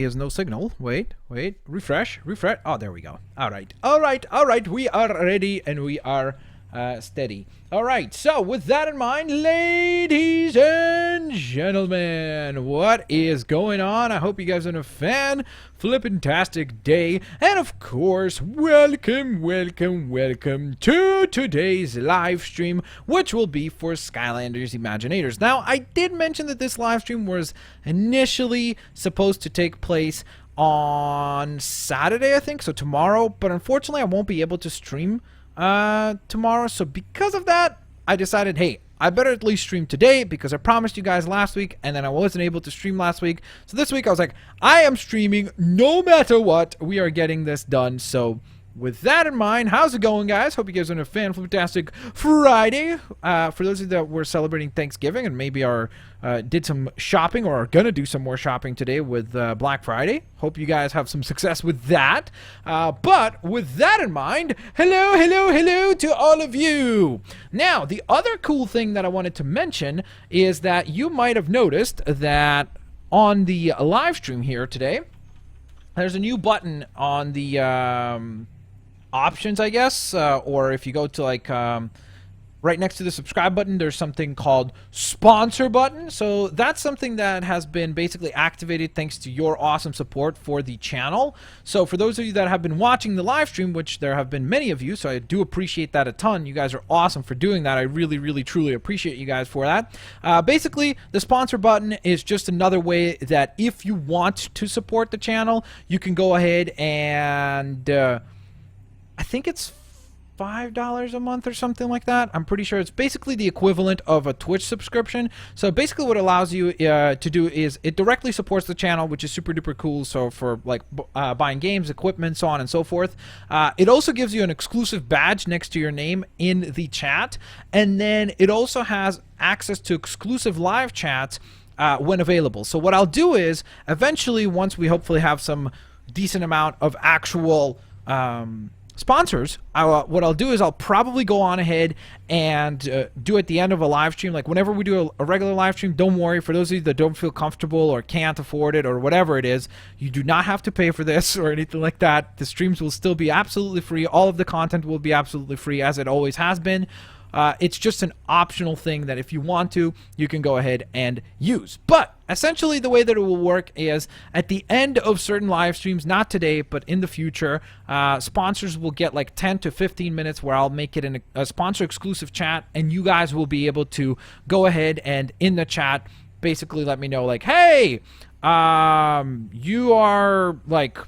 Is no signal. Wait, refresh. Oh, there we go. All right. We are ready and we are steady. All right, so with that in mind, ladies and gentlemen, what is going on? I hope you guys are having a fan-flippin-tastic day. And of course, welcome to today's live stream, which will be for Skylanders Imaginators. Now, I did mention that this live stream was initially supposed to take place on Saturday, I think, so tomorrow, but unfortunately I won't be able to stream tomorrow. So because of that, I decided, hey, I better at least stream today because I promised you guys last week and then I wasn't able to stream last week. So this week I was like, I am streaming no matter what. We are getting this done. So with that in mind, how's it going, guys? Hope you guys are having a fan-fantastic Friday. For those of you that were celebrating Thanksgiving and maybe did some shopping or are gonna do some more shopping today with Black Friday, hope you guys have some success with that. But with that in mind, hello to all of you. Now, the other cool thing that I wanted to mention is that you might have noticed that on the live stream here today, there's a new button on the options, I guess, or if you go to like right next to the subscribe button, there's something called sponsor button. So that's something that has been basically activated thanks to your awesome support for the channel. So for those of you that have been watching the live stream, which there have been many of you, so I do appreciate that a ton. You guys are awesome for doing that. I really truly appreciate you guys for that. Basically, the sponsor button is just another way that if you want to support the channel, you can go ahead and I think it's $5 a month or something like that. I'm pretty sure it's basically the equivalent of a Twitch subscription. So basically what it allows you to do is it directly supports the channel, which is super duper cool. So for like buying games, equipment, so on and so forth. It also gives you an exclusive badge next to your name in the chat. And then it also has access to exclusive live chats when available. So what I'll do is eventually, once we hopefully have some decent amount of actual sponsors, what I'll do is I'll probably go on ahead and do at the end of a live stream, like whenever we do a regular live stream, don't worry, for those of you that don't feel comfortable or can't afford it or whatever it is, you do not have to pay for this or anything like that. The streams will still be absolutely free. All of the content will be absolutely free, as it always has been. It's just an optional thing that if you want to, you can go ahead and use. But essentially the way that it will work is at the end of certain live streams, not today, but in the future, sponsors will get like 10 to 15 minutes where I'll make it a sponsor exclusive chat, and you guys will be able to go ahead and in the chat basically let me know like, hey, you are like,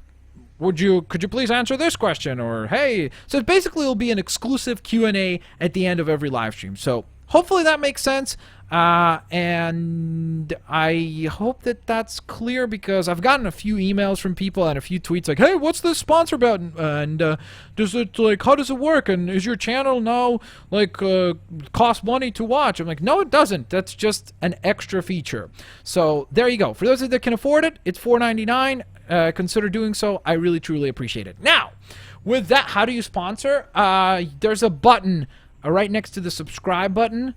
could you please answer this question? Or hey, so basically it'll be an exclusive Q&A at the end of every live stream. So hopefully that makes sense. And I hope that that's clear because I've gotten a few emails from people and a few tweets like, hey, what's the sponsor button? And does it like, how does it work? And is your channel now like cost money to watch? I'm like, no, it doesn't. That's just an extra feature. So there you go. For those of you that can afford it, it's $4.99. Consider doing so. I really truly appreciate it. Now, with that, how do you sponsor? There's a button right next to the subscribe button.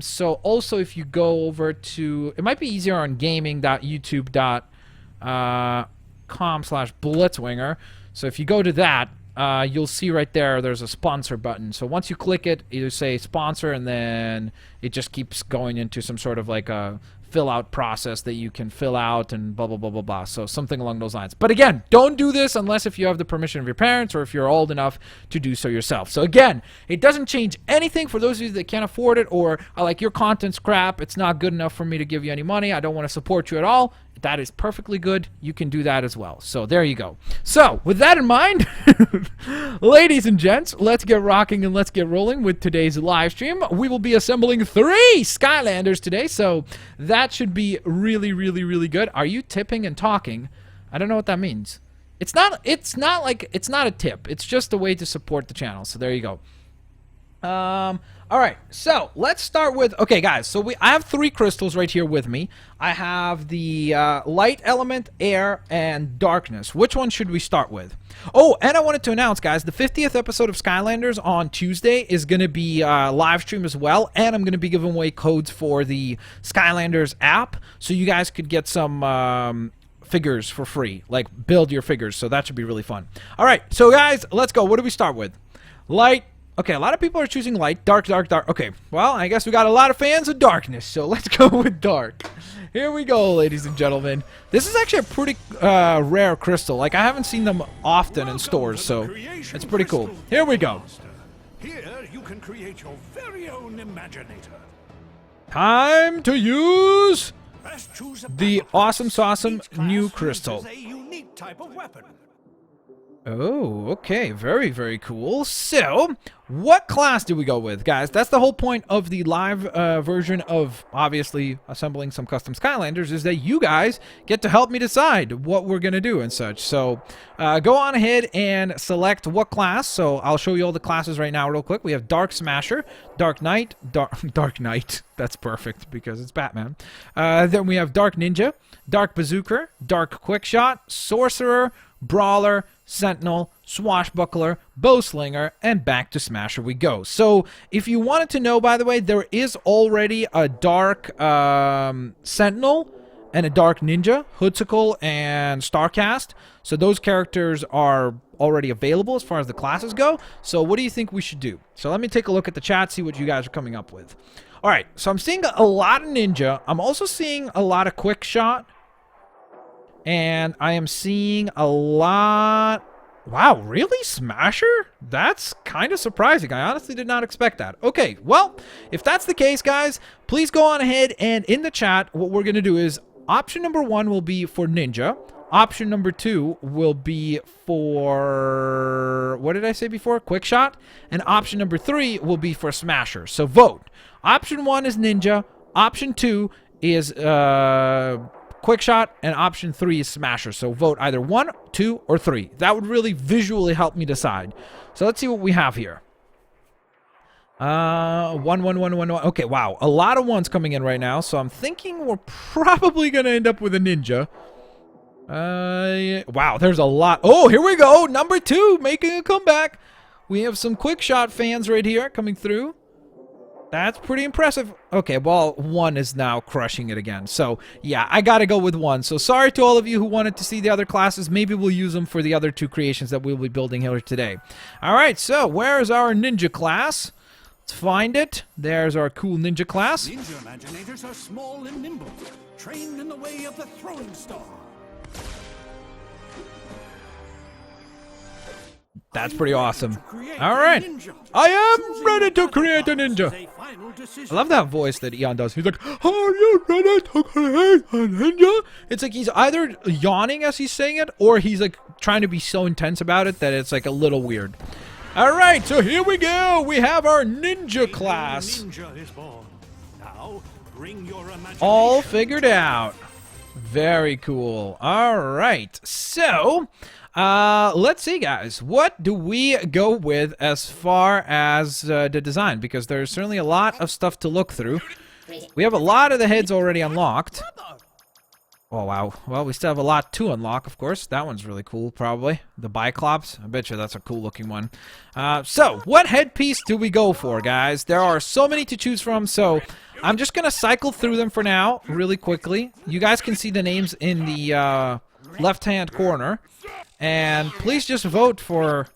So also if you go over to, it might be easier on gaming.youtube.com/Blitzwinger. So if you go to that, you'll see right there's a sponsor button. So once you click it, you say sponsor, and then it just keeps going into some sort of like a fill out process that you can fill out and blah blah. So something along those lines. But again, don't do this unless if you have the permission of your parents or if you're old enough to do so yourself. So again, it doesn't change anything for those of you that can't afford it, or are like, your content's crap, it's not good enough for me to give you any money, I don't want to support you at all. That is perfectly good. You can do that as well. So there you go. So with that in mind, ladies and gents, let's get rocking and let's get rolling with today's live stream. We will be assembling 3 Skylanders today, so that should be really good. Are you tipping and talking? I don't know what that means. It's not a tip. It's just a way to support the channel. So there you go. All right, so let's start with, okay guys, so I have 3 crystals right here with me. I have the light element, air, and darkness. Which one should we start with? Oh, and I wanted to announce, guys, the 50th episode of Skylanders on Tuesday is going to be live stream as well, and I'm going to be giving away codes for the Skylanders app, so you guys could get some figures for free. Like, build your figures, so that should be really fun. Alright, so guys, let's go. What do we start with? Light. Okay, a lot of people are choosing light. Dark, dark, dark. Okay, well, I guess we got a lot of fans of darkness, so let's go with dark. Here we go, ladies and gentlemen. This is actually a pretty rare crystal. Like, I haven't seen them often in stores, so it's pretty cool. Here we go. Here you can create your very own Imaginator. Time to use Best choose a the battle awesome pass. sauceum Each class new crystal. uses a unique type of weapon. Oh, okay. Very, very cool. So, what class do we go with, guys? That's the whole point of the live version of, obviously, assembling some custom Skylanders, is that you guys get to help me decide what we're going to do and such. So, go on ahead and select what class. So, I'll show you all the classes right now real quick. We have Dark Smasher, Dark Knight, Dark Knight. That's perfect because it's Batman. Then we have Dark Ninja, Dark Bazooker, Dark Quickshot, Sorcerer, Brawler, Sentinel, Swashbuckler, Bowslinger, and back to Smasher we go. So, if you wanted to know, by the way, there is already a Dark Sentinel and a Dark Ninja, Hoodsicle, and Starcast. So those characters are already available as far as the classes go. So what do you think we should do? So let me take a look at the chat, see what you guys are coming up with. Alright, so I'm seeing a lot of Ninja. I'm also seeing a lot of Quickshot. And I am seeing a lot... Wow, really? Smasher? That's kind of surprising. I honestly did not expect that. Okay, well, if that's the case, guys, please go on ahead and in the chat, what we're going to do is option number 1 will be for Ninja. Option number 2 will be for... What did I say before? Quickshot. And option number 3 will be for Smasher. So vote. Option 1 is Ninja. Option 2 is... Quickshot, and option 3 is Smasher. So vote either 1, 2, or 3. That would really visually help me decide. So let's see what we have here. 1, 1, 1, 1, 1. Okay, wow. A lot of ones coming in right now. So I'm thinking we're probably going to end up with a Ninja. Wow, there's a lot. Oh, here we go. Number 2 making a comeback. We have some Quickshot fans right here coming through. That's pretty impressive. Okay, well, 1 is now crushing it again. So, yeah, I gotta go with 1. So, sorry to all of you who wanted to see the other classes. Maybe we'll use them for the other 2 creations that we'll be building here today. Alright, so, where's our Ninja class? Let's find it. There's our cool Ninja class. Ninja Imaginators are small and nimble, trained in the way of the throwing star. That's pretty awesome. Alright. I am ready to create a ninja. I love that voice that Eon does. He's like, are you ready to create a ninja? It's like he's either yawning as he's saying it, or he's like trying to be so intense about it that it's like a little weird. Alright, so here we go. We have our ninja class. All figured out. Very cool. Alright, so... let's see, guys. What do we go with as far as the design? Because there's certainly a lot of stuff to look through. We have a lot of the heads already unlocked. Oh, wow. Well, we still have a lot to unlock, of course. That one's really cool, probably. The Biclops. I bet you that's a cool-looking one. So, what headpiece do we go for, guys? There are so many to choose from, so I'm just going to cycle through them for now, really quickly. You guys can see the names in the left-hand corner. And please just vote for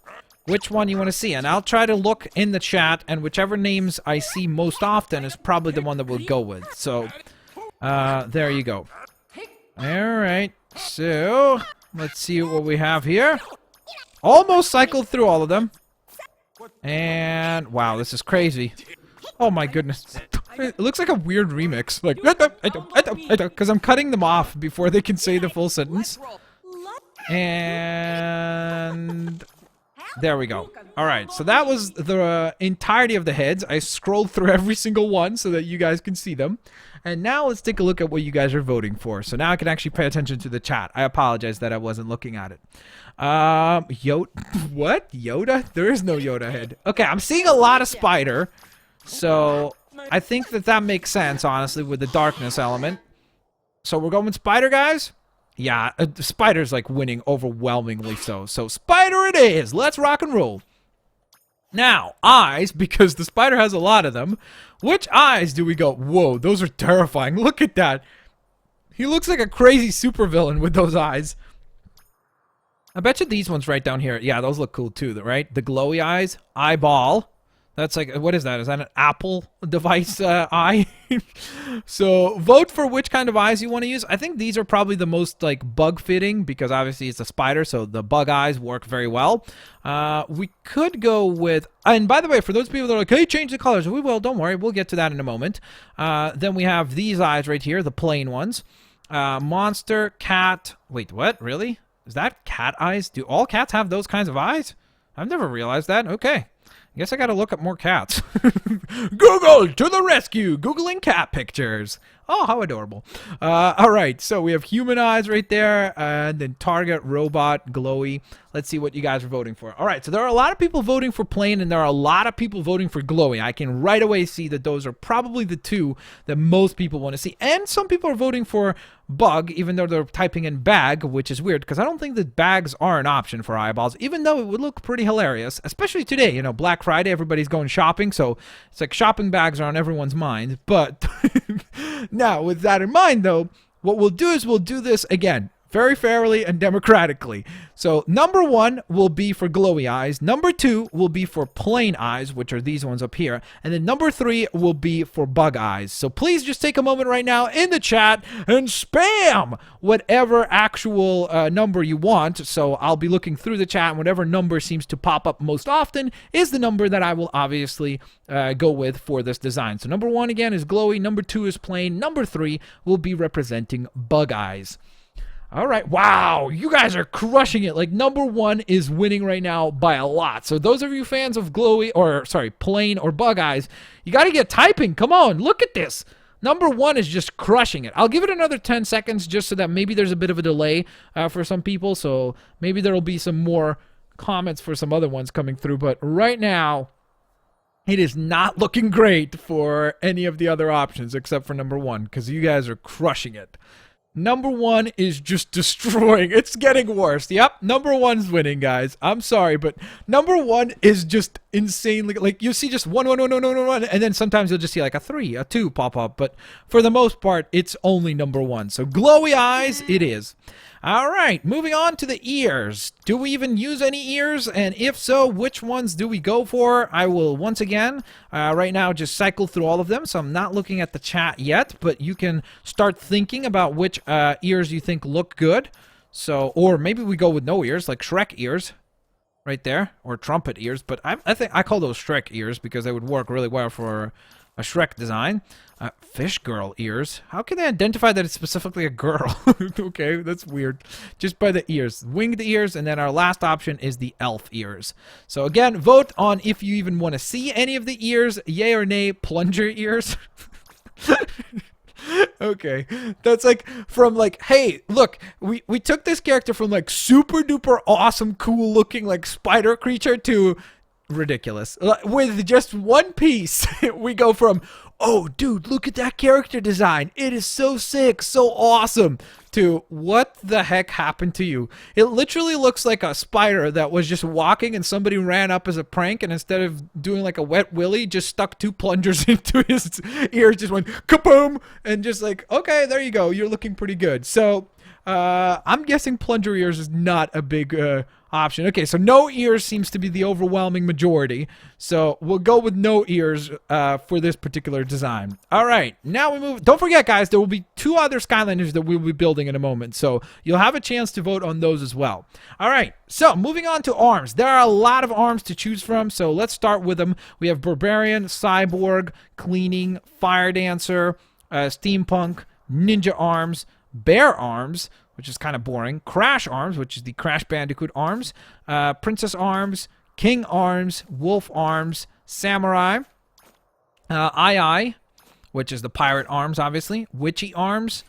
which one you want to see. And I'll try to look in the chat, and whichever names I see most often is probably the one that we'll go with. So, there you go. Alright, so, let's see what we have here. Almost cycled through all of them. And, wow, this is crazy. Oh my goodness. It looks like a weird remix. Like, because I'm cutting them off before they can say the full sentence. And there we go. Alright, so that was the entirety of the heads. I scrolled through every single one so that you guys can see them. And now let's take a look at what you guys are voting for. So now I can actually pay attention to the chat. I apologize that I wasn't looking at it. What? Yoda? There is no Yoda head. Okay, I'm seeing a lot of Spider. So I think that makes sense, honestly, with the darkness element. So we're going with Spider, guys? Yeah, Spider's like winning overwhelmingly so. So Spider it is. Let's rock and roll. Now, eyes, because the Spider has a lot of them. Which eyes do we go? Whoa, those are terrifying. Look at that. He looks like a crazy supervillain with those eyes. I bet you these ones right down here. Yeah, those look cool too, right? The glowy eyes. Eyeball. That's like, what is that? Is that an Apple device eye? So vote for which kind of eyes you want to use. I think these are probably the most like bug fitting because obviously it's a spider, so the bug eyes work very well. We could go with, and by the way, for those people that are like, hey, change the colors. We will, don't worry. We'll get to that in a moment. Then we have these eyes right here, the plain ones. Monster, cat. Wait, what? Really? Is that cat eyes? Do all cats have those kinds of eyes? I've never realized that. Okay. I guess I gotta look up more cats. Google to the rescue! Googling cat pictures. Oh, how adorable. Alright, so we have human eyes right there, and then target, robot, glowy. Let's see what you guys are voting for. Alright, so there are a lot of people voting for plain, and there are a lot of people voting for glowy. I can right away see that those are probably the two that most people want to see. And some people are voting for bug, even though they're typing in bag, which is weird, because I don't think that bags are an option for eyeballs, even though it would look pretty hilarious, especially today. You know, Black Friday, everybody's going shopping, so it's like shopping bags are on everyone's mind. But now, with that in mind, though, what we'll do is we'll do this again very fairly and democratically. So number 1 will be for glowy eyes. Number 2 will be for plain eyes, which are these ones up here. And then number 3 will be for bug eyes. So please just take a moment right now in the chat and spam whatever actual number you want. So I'll be looking through the chat, and whatever number seems to pop up most often is the number that I will obviously go with for this design. So number 1 again is glowy. Number 2 is plain. Number 3 will be representing bug eyes. All right. Wow. You guys are crushing it. Like, number 1 is winning right now by a lot. So those of you fans of glowy, or sorry, plain or bug eyes, you got to get typing. Come on. Look at this. Number 1 is just crushing it. I'll give it another 10 seconds just so that maybe there's a bit of a delay for some people. So maybe there will be some more comments for some other ones coming through. But right now, it is not looking great for any of the other options except for number 1, because you guys are crushing it. Number 1 is just destroying. It's getting worse. Yep, number 1's winning, guys. I'm sorry, but number 1 is just insanely, like, you see just 1, 1, 1, 1, 1, 1, and then sometimes you'll just see like a 3, a 2 pop up, but for the most part, it's only number 1. So glowy eyes, it is. All right, moving on to the ears. Do we even use any ears? And if so, which ones do we go for? I will once again, right now, just cycle through all of them. So I'm not looking at the chat yet, but you can start thinking about which ears you think look good. So, or maybe we go with no ears, like Shrek ears, right there, or trumpet ears. But I think I call those Shrek ears because they would work really well for a Shrek design. Fish girl ears. How can they identify that it's specifically a girl? Okay, that's weird. Just by the ears. Winged ears, and then our last option is the elf ears. So again, vote on if you even want to see any of the ears. Yay or nay, plunger ears. Okay, that's like from like, hey, look, we took this character from like super duper awesome, cool looking like spider creature to ridiculous. With just one piece, we go from, oh, dude, look at that character design. It is so sick, so awesome, to what the heck happened to you? It literally looks like a spider that was just walking and somebody ran up as a prank, and instead of doing like a wet willy, just stuck 2 plungers into his ears, just went kaboom, and just like, okay, there you go. You're looking pretty good. So I'm guessing plunger ears is not a big option. Okay, so no ears seems to be the overwhelming majority. So we'll go with no ears for this particular design. All right, now we move. Don't forget, guys, there will be 2 other Skylanders that we'll be building in a moment. So you'll have a chance to vote on those as well. All right, so moving on to arms. There are a lot of arms to choose from. So let's start with them. We have Barbarian, Cyborg, Cleaning, Fire Dancer, Steampunk, Ninja Arms, Bear Arms, which is kind of boring, Crash Arms, which is the Crash Bandicoot arms, Princess Arms, King Arms, Wolf Arms, Samurai, II, which is the Pirate Arms, obviously, Witchy Arms,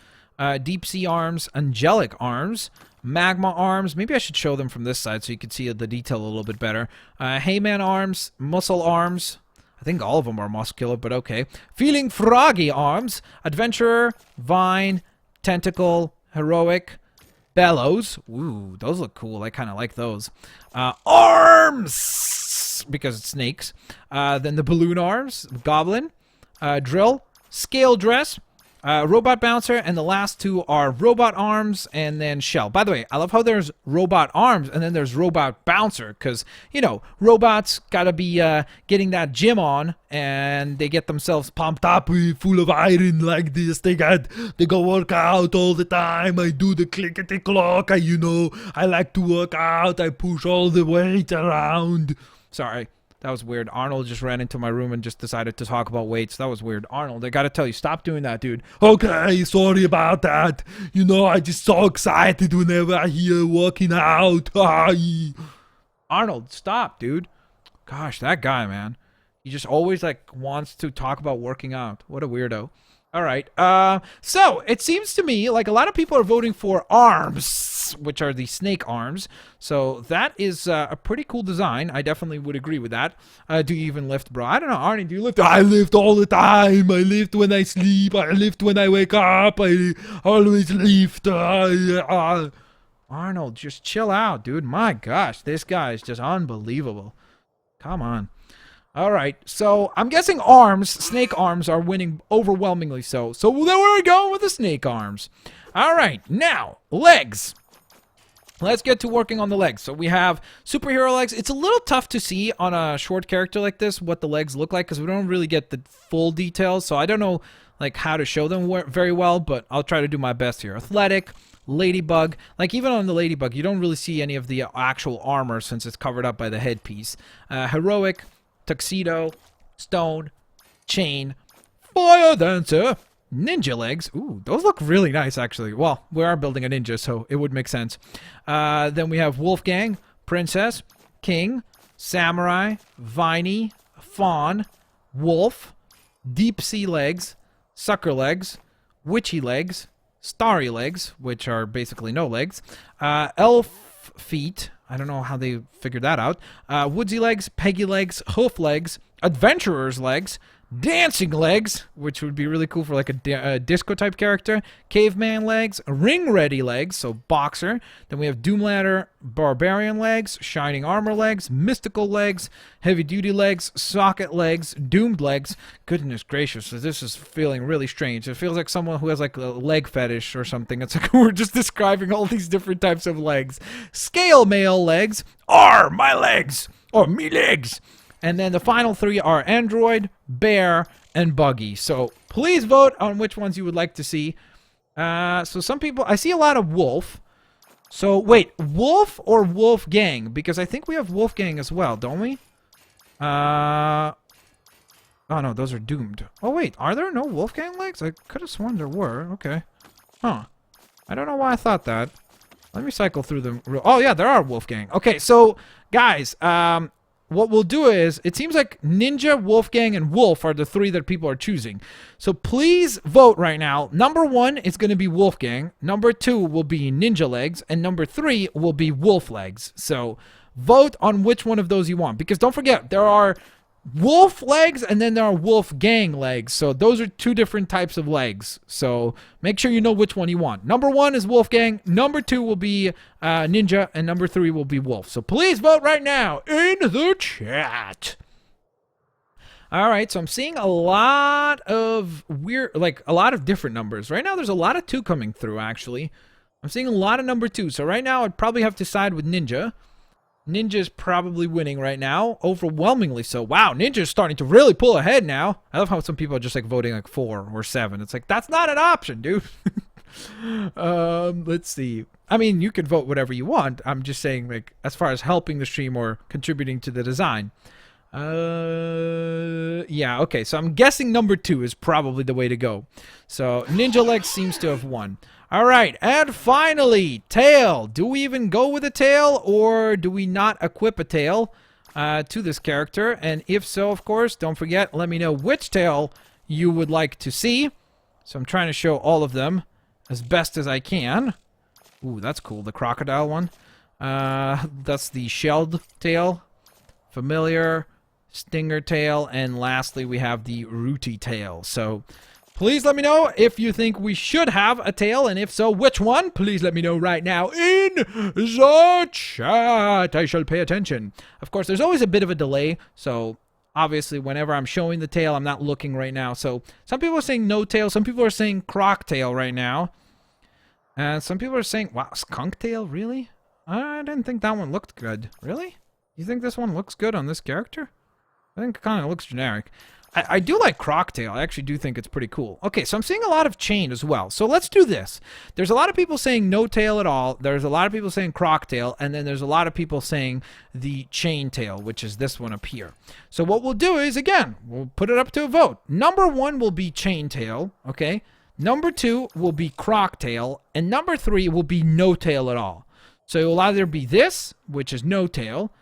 Deep Sea Arms, Angelic Arms, Magma Arms. Maybe I should show them from this side so you can see the detail a little bit better. Hayman Arms, Muscle Arms. I think all of them are muscular, but okay. Feeling Froggy Arms, Adventurer, Vine, Tentacle, Heroic, Bellows. Ooh, those look cool. I kind of like those. Arms! Because it's snakes. Then the Balloon Arms, Goblin, Drill, Scale Dress, Robot Bouncer, and the last two are Robot Arms and then Shell. By the way, I love how there's Robot Arms and then there's Robot Bouncer, because, you know, robots gotta be getting that gym on, and they get themselves pumped up, full of iron like this. They go work out all the time. I do the clickety clock. I like to work out. I push all the weight around. Sorry. That was weird. Arnold just ran into my room and just decided to talk about weights. That was weird. Arnold, I gotta tell you, stop doing that, dude. Okay, sorry about that. I just so excited whenever I hear working out. Arnold, stop, dude. Gosh, that guy, man. He just always, wants to talk about working out. What a weirdo. All right. So it seems to me like a lot of people are voting for arms, which are the snake arms. So that is a pretty cool design. I definitely would agree with that. Do you even lift, bro? I don't know. Arnie, do you lift? I lift all the time. I lift when I sleep. I lift when I wake up. I always lift. Arnold, just chill out, dude. My gosh, this guy is just unbelievable. Come on. All right, so I'm guessing arms, snake arms, are winning overwhelmingly so. So there we go with the snake arms. All right, now, legs. Let's get to working on the legs. So we have superhero legs. It's a little tough to see on a short character like this what the legs look like, because we don't really get the full details. So I don't know how to show them very well, but I'll try to do my best here. Athletic, ladybug. Even on the ladybug, you don't really see any of the actual armor since it's covered up by the headpiece. Heroic, tuxedo, stone, chain, fire dancer, ninja legs. Ooh, those look really nice, actually. Well, we are building a ninja, so it would make sense. Then we have Wolfgang, princess, king, samurai, viney, fawn, wolf, deep sea legs, sucker legs, witchy legs, starry legs, which are basically no legs, elf feet. I don't know how they figured that out. Woodsy legs, peggy legs, hoof legs, adventurer's legs, dancing legs, which would be really cool for a disco type character, caveman legs, ring ready legs, so boxer. Then we have Doomlander, barbarian legs, shining armor legs, mystical legs, heavy duty legs, socket legs, doomed legs. Goodness gracious, this is feeling really strange. It feels like someone who has a leg fetish or something. It's like we're just describing all these different types of legs. Scale mail legs are my legs, or me legs. And then the final three are Android, Bear, and Buggy. So please vote on which ones you would like to see. So some people, I see a lot of Wolf. So wait, Wolf or Wolfgang? Because I think we have Wolfgang as well, don't we? Oh no, those are doomed. Oh wait, are there no Wolfgang legs? I could have sworn there were. Okay. Huh. I don't know why I thought that. Let me cycle through them. Oh yeah, there are Wolfgang. Okay, so guys, what we'll do is, it seems like Ninja, Wolfgang, and Wolf are the three that people are choosing. So please vote right now. Number 1 is going to be Wolfgang. Number 2 will be Ninja Legs. And number 3 will be Wolf Legs. So vote on which one of those you want. Because don't forget, there are Wolf legs and then there are Wolfgang legs. So those are two different types of legs. So make sure you know which one you want. Number 1 is Wolfgang. Number 2 will be Ninja. And number 3 will be Wolf. So please vote right now in the chat. All right, so I'm seeing a lot of weird, a lot of different numbers. Right now there's a lot of 2 coming through, actually. I'm seeing a lot of number 2. So right now I'd probably have to side with Ninja. Ninja's probably winning right now, overwhelmingly so. Wow, Ninja's starting to really pull ahead now. I love how some people are just voting 4 or 7. It's that's not an option, dude. Let's see. I mean, you can vote whatever you want. I'm just saying, as far as helping the stream or contributing to the design. Yeah, okay, so I'm guessing number 2 is probably the way to go. So Ninja Legs seems to have won. All right, and finally, tail. Do we even go with a tail, or do we not equip a tail to this character? And if so, of course, don't forget, let me know which tail you would like to see. So I'm trying to show all of them as best as I can. Ooh, that's cool, the crocodile one. That's the shelled tail, familiar, stinger tail, and lastly, we have the rooty tail. So please let me know if you think we should have a tail, and if so, which one? Please let me know right now in the chat. I shall pay attention. Of course, there's always a bit of a delay, so obviously, whenever I'm showing the tail, I'm not looking right now. So some people are saying no tail. Some people are saying croc tail right now. And some people are saying, wow, skunk tail, really? I didn't think that one looked good. Really? You think this one looks good on this character? I think it kind of looks generic. I do like Croctail. I actually do think it's pretty cool. Okay, so I'm seeing a lot of chain as well. So let's do this. There's a lot of people saying no tail at all. There's a lot of people saying Croctail. And then there's a lot of people saying the chain tail, which is this one up here. So what we'll do is, again, we'll put it up to a vote. Number 1 will be chain tail, okay? Number 2 will be Croctail. And number 3 will be no tail at all. So it will either be this, which is no tail.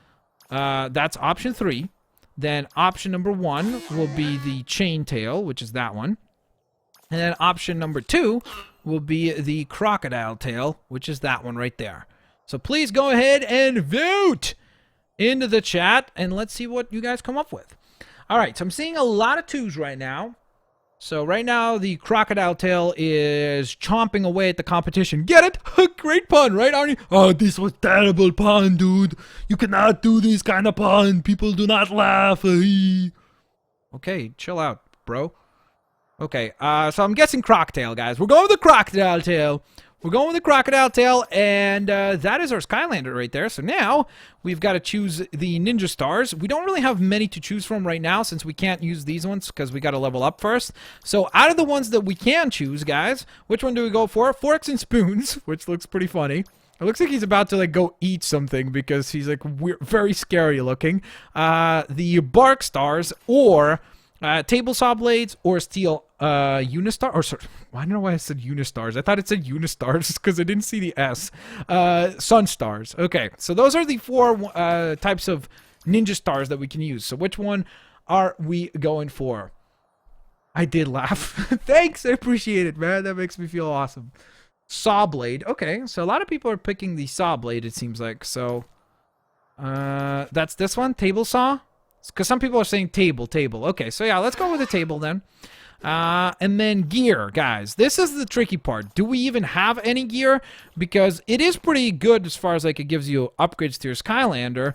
That's option 3. Then option number 1 will be the chain tail, which is that one. And then option number 2 will be the crocodile tail, which is that one right there. So please go ahead and vote into the chat, and let's see what you guys come up with. All right, so I'm seeing a lot of 2s right now. So right now, the crocodile tail is chomping away at the competition. Get it? Great pun, right, Arnie? Oh, this was terrible pun, dude. You cannot do this kind of pun. People do not laugh. Okay, chill out, bro. Okay, so I'm guessing croctail, guys. We're going with the crocodile tail. We're going with the crocodile tail, and that is our Skylander right there. So now we've got to choose the ninja stars. We don't really have many to choose from right now since we can't use these ones because we got to level up first. So out of the ones that we can choose, guys, which one do we go for? Forks and spoons, which looks pretty funny. It looks like he's about to, like, go eat something because he's, like, very scary looking. The bark stars or table saw blades or steel Unistar, or sorry, I don't know why I said Unistars. I thought it said Unistars because I didn't see the S. Sun stars. Okay, so those are the 4 types of ninja stars that we can use. So which one are we going for? I did laugh. Thanks, I appreciate it, man. That makes me feel awesome. Saw blade. Okay, so a lot of people are picking the saw blade, it seems like. So that's this one, table saw. Because some people are saying table. Okay, so yeah, let's go with the table then. And then gear, guys. This is the tricky part. Do we even have any gear? Because it is pretty good as far as, like, it gives you upgrades to your Skylander,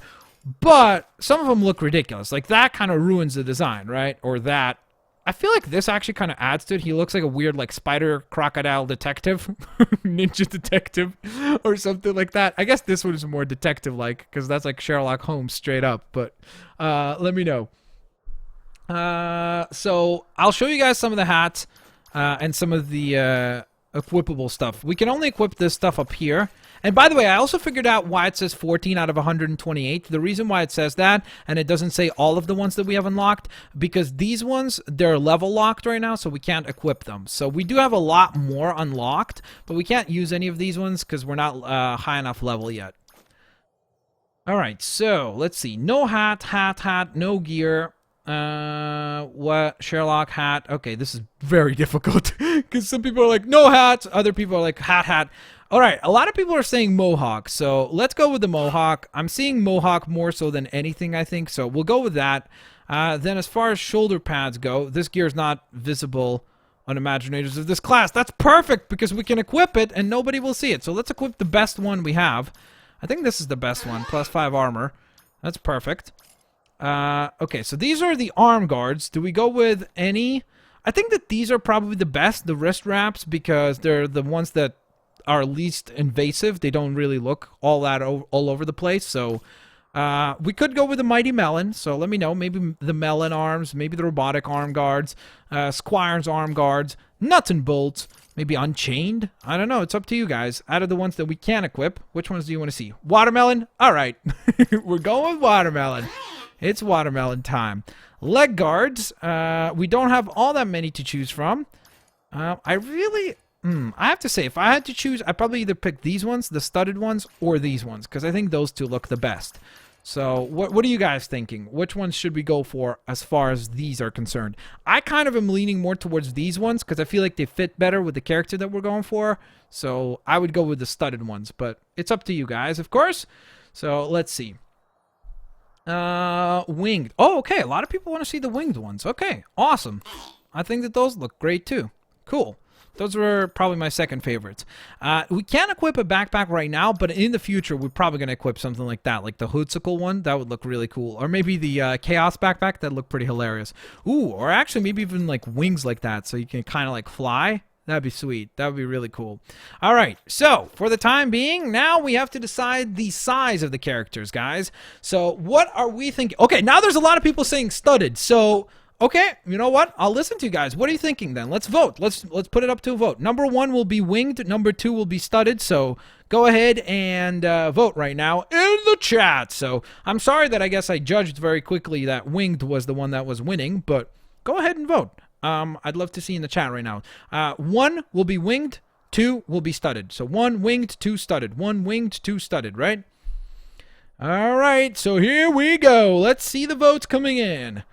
but some of them look ridiculous. Like, that kind of ruins the design, right? Or that. I feel like this actually kind of adds to it. He looks like a weird, like, spider crocodile detective. Ninja detective. Or something like that. I guess this one is more detective-like, because that's like Sherlock Holmes straight up. But let me know. So I'll show you guys some of the hats and some of the equipable stuff. We can only equip this stuff up here. And by the way, I also figured out why it says 14 out of 128. The reason why it says that, and it doesn't say all of the ones that we have unlocked, because these ones, they're level locked right now, so we can't equip them. So we do have a lot more unlocked, but we can't use any of these ones because we're not high enough level yet. Alright, so let's see. No hat, no gear. What? Sherlock hat. Okay, this is very difficult because some people are like, no hats. Other people are like, hat. All right, a lot of people are saying mohawk, so let's go with the mohawk. I'm seeing mohawk more so than anything, I think, so we'll go with that. Then as far as shoulder pads go, this gear is not visible on Imaginators of this class. That's perfect because we can equip it and nobody will see it. So let's equip the best one we have. I think this is the best one, +5 armor. That's perfect. Okay, so these are the arm guards. Do we go with any? I think that these are probably the best, the wrist wraps, because they're the ones that are least invasive. They don't really look all over the place. So we could go with the Mighty Melon. So let me know. Maybe the Melon arms, maybe the robotic arm guards, Squire's arm guards, Nuts and Bolts, maybe Unchained. I don't know. It's up to you guys. Out of the ones that we can equip, which ones do you want to see? Watermelon? All right. We're going with watermelon. It's watermelon time. Leg guards. We don't have all that many to choose from. I have to say, if I had to choose, I'd probably either pick these ones, the studded ones, or these ones, because I think those two look the best. So, what are you guys thinking? Which ones should we go for as far as these are concerned? I kind of am leaning more towards these ones, because I feel like they fit better with the character that we're going for. So, I would go with the studded ones, but it's up to you guys, of course. So, let's see. Winged. Oh, okay. A lot of people want to see the winged ones. Okay, awesome. I think that those look great, too. Cool. Those were probably my second favorites. We can't equip a backpack right now, but in the future, we're probably going to equip something like that, like the Hoodsicle one. That would look really cool. Or maybe the Kaos backpack. That'd look pretty hilarious. Ooh, or actually maybe even like wings like that, so you can kind of like fly. That'd be sweet. That would be really cool. All right, so for the time being, now we have to decide the size of the characters, guys. So what are we thinking? Okay, now there's a lot of people saying studded. So, okay, you know what? I'll listen to you guys. What are you thinking then? Let's vote. Let's put it up to a vote. Number 1 will be winged. Number 2 will be studded. So go ahead and vote right now in the chat. So I'm sorry that I guess I judged very quickly that winged was the one that was winning, but go ahead and vote. I'd love to see in the chat right now. 1 will be winged, 2 will be studded. So 1 winged, 2 studded. 1 winged, 2 studded, right? All right, so here we go. Let's see the votes coming in.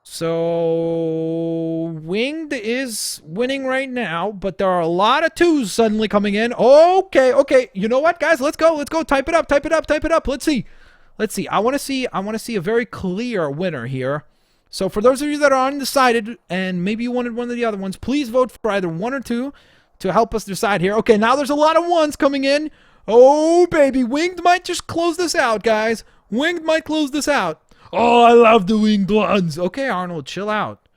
So winged is winning right now, but there are a lot of 2s suddenly coming in. Okay. You know what, guys? Let's go. Type it up. Let's see. I want to see a very clear winner here. So for those of you that are undecided and maybe you wanted one of the other ones, please vote for either 1 or 2 to help us decide here. Okay, now there's a lot of 1s coming in. Oh, baby. Winged might just close this out, guys. Winged might close this out. Oh, I love the winged ones. Okay, Arnold, chill out.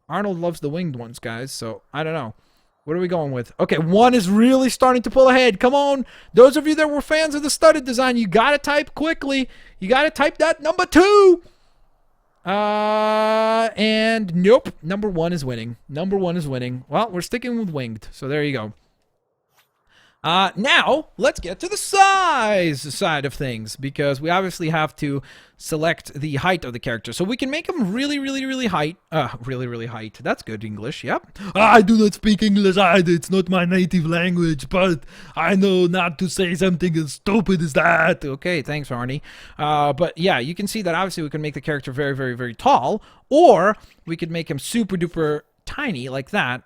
Arnold loves the winged ones, guys. So, I don't know. What are we going with? Okay, 1 is really starting to pull ahead. Come on. Those of you that were fans of the studded design, you got to type quickly. You got to type that number 2. And nope, number 1 is winning. Well, we're sticking with winged, so there you go. Now, let's get to the size side of things, because we obviously have to select the height of the character. So we can make him really height. Really height. That's good English, yep. I do not speak English either. It's not my native language, but I know not to say something as stupid as that. Okay, thanks, Arnie. But yeah, you can see that obviously we can make the character very tall, or we could make him super duper tiny like that,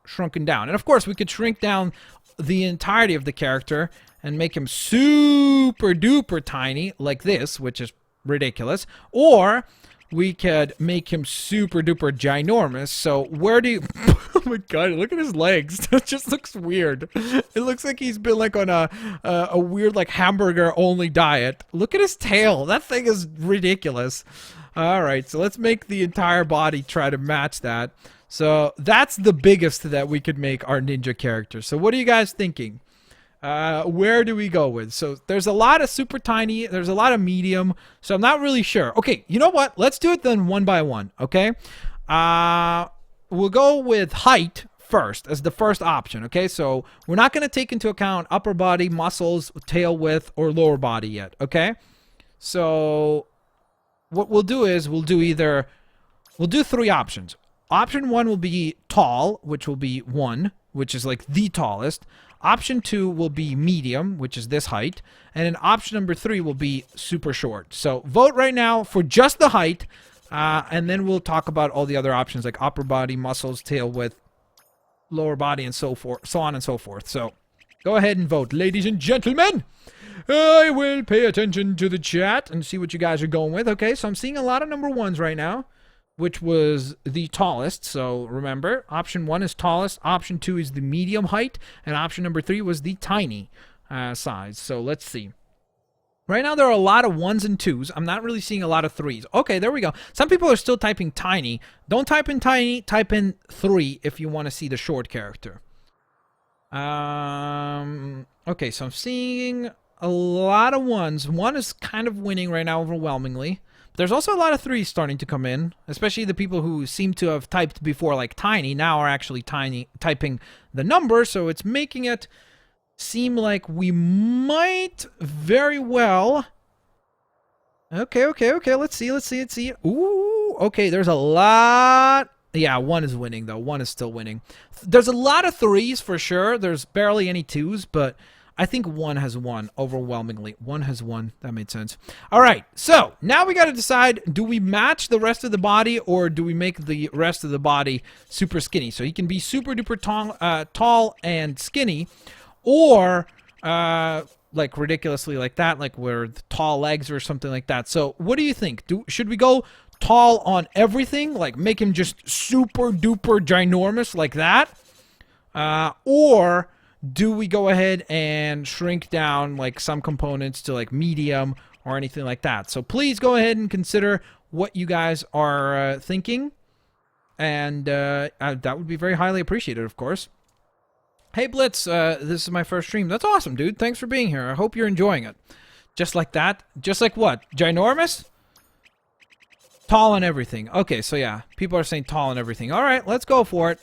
shrunken down. And of course, we could shrink down the entirety of the character and make him super duper tiny like this, which is ridiculous. Or we could make him super duper ginormous. So where do you... Oh my god, look at his legs. That just looks weird. It looks like he's been like on a weird like hamburger only diet. Look at his tail. That thing is ridiculous. All right, so let's make the entire body try to match that. So that's the biggest that we could make our ninja character. So what are you guys thinking? Where do we go with? So there's a lot of super tiny. There's a lot of medium. So I'm not really sure. Okay, you know what? Let's do it then one by one, okay? We'll go with height first as the first option, okay? So we're not going to take into account upper body, muscles, tail width, or lower body yet, okay? So what we'll do is we'll do 3 options. Option 1 will be tall, which will be 1, which is like the tallest. Option 2 will be medium, which is this height. And then option number 3 will be super short. So vote right now for just the height, and then we'll talk about all the other options like upper body, muscles, tail width, lower body, and so forth, so on and so forth. So go ahead and vote, ladies and gentlemen. I will pay attention to the chat and see what you guys are going with. Okay, so I'm seeing a lot of number 1s right now, which was the tallest. So remember, option 1 is tallest, option 2 is the medium height, and option number 3 was the tiny size. So let's see. Right now there are a lot of 1s and 2s. I'm not really seeing a lot of 3s. Okay, there we go. Some people are still typing tiny. Don't type in tiny, type in 3 if you want to see the short character. Okay, so I'm seeing a lot of 1s. 1 is kind of winning right now overwhelmingly. There's also a lot of 3s starting to come in, especially the people who seem to have typed before like tiny now are actually typing the number, so it's making it seem like we might very well... Okay, let's see. Ooh, okay, there's a lot... Yeah, 1 is winning though. 1 is still winning. There's a lot of 3s for sure. There's barely any 2s, but I think 1 has won overwhelmingly. 1 has won. That made sense. All right, so now we got to decide, do we match the rest of the body or do we make the rest of the body super skinny? So he can be super duper tall and skinny, or like ridiculously like that, like with tall legs or something like that. So what do you think? Should we go tall on everything, like make him just super duper ginormous like that? Or do we go ahead and shrink down like some components to like medium or anything like that? So please go ahead and consider what you guys are thinking. And that would be very highly appreciated, of course. Hey Blitz, this is my first stream. That's awesome, dude. Thanks for being here. I hope you're enjoying it. Just like that? Just like what? Ginormous? Tall and everything. Okay, so yeah, people are saying tall and everything. All right, let's go for it.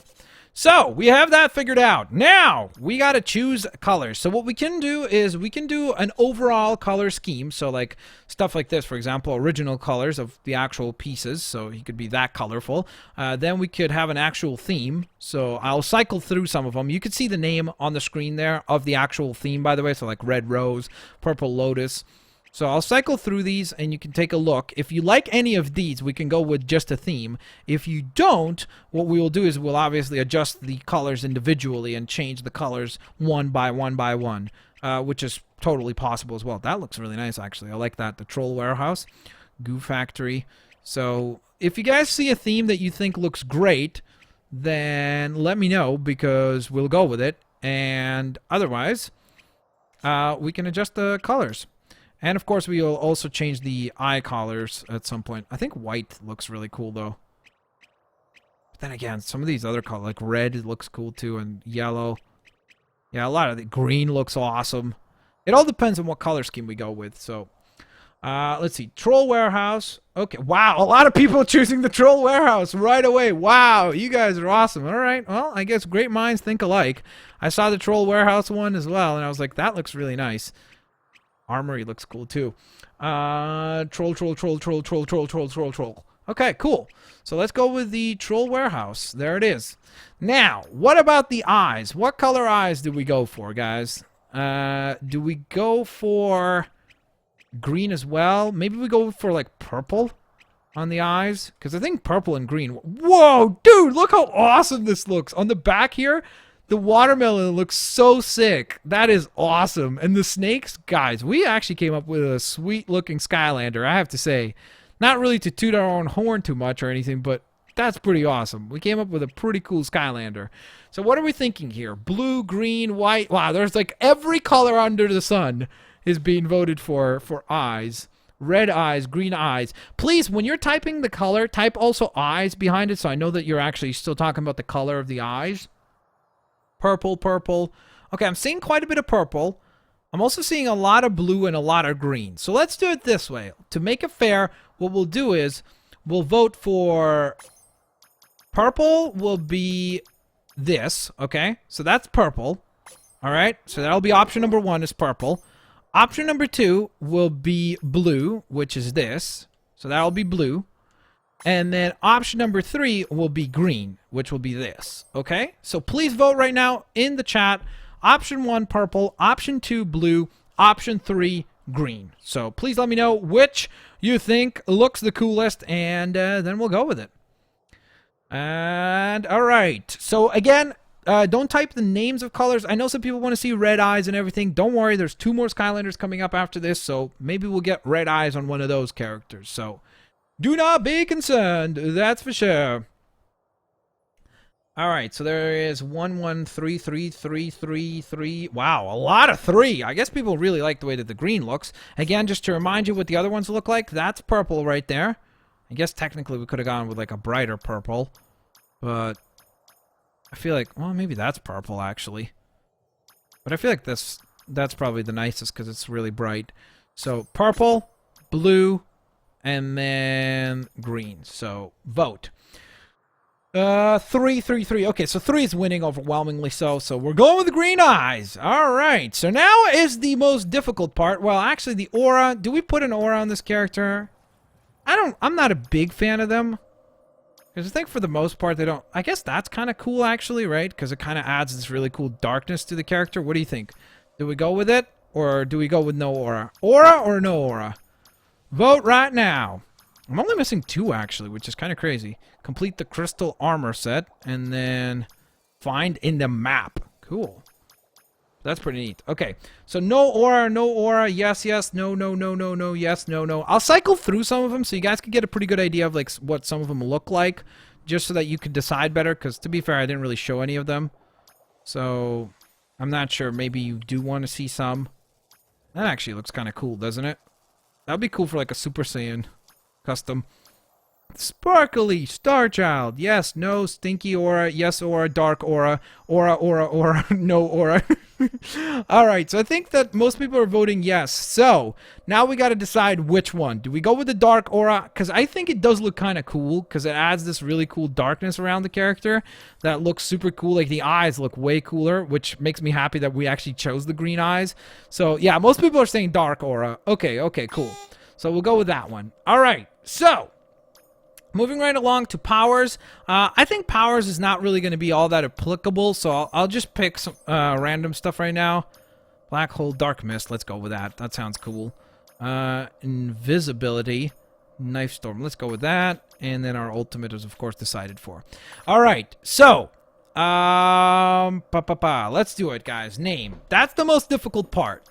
So, we have that figured out. Now, we got to choose colors. So what we can do is we can do an overall color scheme. So like stuff like this, for example, original colors of the actual pieces. So he could be that colorful. Then we could have an actual theme. So I'll cycle through some of them. You could see the name on the screen there of the actual theme, by the way. So like red rose, purple lotus. So I'll cycle through these and you can take a look. If you like any of these, we can go with just a theme. If you don't, what we will do is we'll obviously adjust the colors individually and change the colors one by one, which is totally possible as well. That looks really nice, actually. I like that. The Troll Warehouse, Goo Factory. So if you guys see a theme that you think looks great, then let me know because we'll go with it. And otherwise, we can adjust the colors. And of course, we will also change the eye collars at some point. I think white looks really cool, though. But then again, some of these other colors, like red, looks cool too, and yellow. Yeah, a lot of the green looks awesome. It all depends on what color scheme we go with. So, let's see. Troll Warehouse. Okay, wow, a lot of people choosing the Troll Warehouse right away. Wow, you guys are awesome. All right, well, I guess great minds think alike. I saw the Troll Warehouse one as well, and I was like, that looks really nice. Armory looks cool too. Troll. Okay, cool. So let's go with the Troll Warehouse. There it is. Now, what about the eyes? What color eyes do we go for, guys? Do we go for green as well? Maybe we go for like purple on the eyes? Because I think purple and green. Whoa, dude, look how awesome this looks. On the back here, the watermelon looks so sick. That is awesome. And the snakes, guys, we actually came up with a sweet looking Skylander, I have to say. Not really to toot our own horn too much or anything, but that's pretty awesome. We came up with a pretty cool Skylander. So what are we thinking here? Blue, green, white. Wow, there's like every color under the sun is being voted for eyes. Red eyes, green eyes. Please, when you're typing the color, type also eyes behind it so I know that you're actually still talking about the color of the eyes. Purple. Okay, I'm seeing quite a bit of purple. I'm also seeing a lot of blue and a lot of green. So let's do it this way. To make it fair, what we'll do is we'll vote for purple will be this, okay? So that's purple. All right, so that'll be option number 1 is purple. Option number 2 will be blue, which is this. So that'll be blue. And then option number 3 will be green, which will be this. Okay? So please vote right now in the chat. Option 1, purple. Option 2, blue. Option 3, green. So please let me know which you think looks the coolest, and then we'll go with it. And all right. So again, don't type the names of colors. I know some people want to see red eyes and everything. Don't worry. There's 2 more Skylanders coming up after this, so maybe we'll get red eyes on one of those characters. So do not be concerned, that's for sure. All right, so there is 1, 1, 3, 3, 3, 3, 3. Wow, a lot of 3. I guess people really like the way that the green looks. Again, just to remind you what the other ones look like, that's purple right there. I guess technically we could have gone with like a brighter purple, but I feel like, well, maybe that's purple actually. But I feel like that's probably the nicest because it's really bright. So purple, blue, and then green. So vote. 3, 3, 3. Okay, so 3 is winning overwhelmingly so we're going with the green eyes. All right, so now is the most difficult part. Well, actually the aura. Do we put an aura on this character? I'm not a big fan of them. Because I think for the most part they don't. I guess that's kind of cool actually, right? Because it kind of adds this really cool darkness to the character. What do you think? Do we go with it? Or do we go with no aura? Aura or no aura? Vote right now. I'm only missing 2 actually, which is kind of crazy. Complete the crystal armor set and then find in the map. Cool. That's pretty neat. Okay, so no aura, yes, yes, no, no, no, no, no, yes, no, no. I'll cycle through some of them so you guys can get a pretty good idea of like what some of them look like, just so that you can decide better, because to be fair, I didn't really show any of them. So I'm not sure. Maybe you do want to see some. That actually looks kind of cool, doesn't it? That'd be cool for like a Super Saiyan custom. Sparkly Star Child. Yes, no, stinky aura. Yes, aura, dark aura. Aura, no aura. Alright, so I think that most people are voting yes. So, now we gotta decide which one. Do we go with the dark aura? Because I think it does look kind of cool, because it adds this really cool darkness around the character that looks super cool. Like, the eyes look way cooler, which makes me happy that we actually chose the green eyes. So, yeah, most people are saying dark aura. Okay, cool. So, we'll go with that one. Alright, so moving right along to powers. I think powers is not really going to be all that applicable, so I'll just pick some random stuff right now. Black hole, dark mist. Let's go with that. That sounds cool. Invisibility, knife storm. Let's go with that. And then our ultimate is, of course, decided for. All right. So, let's do it, guys. Name. That's the most difficult part.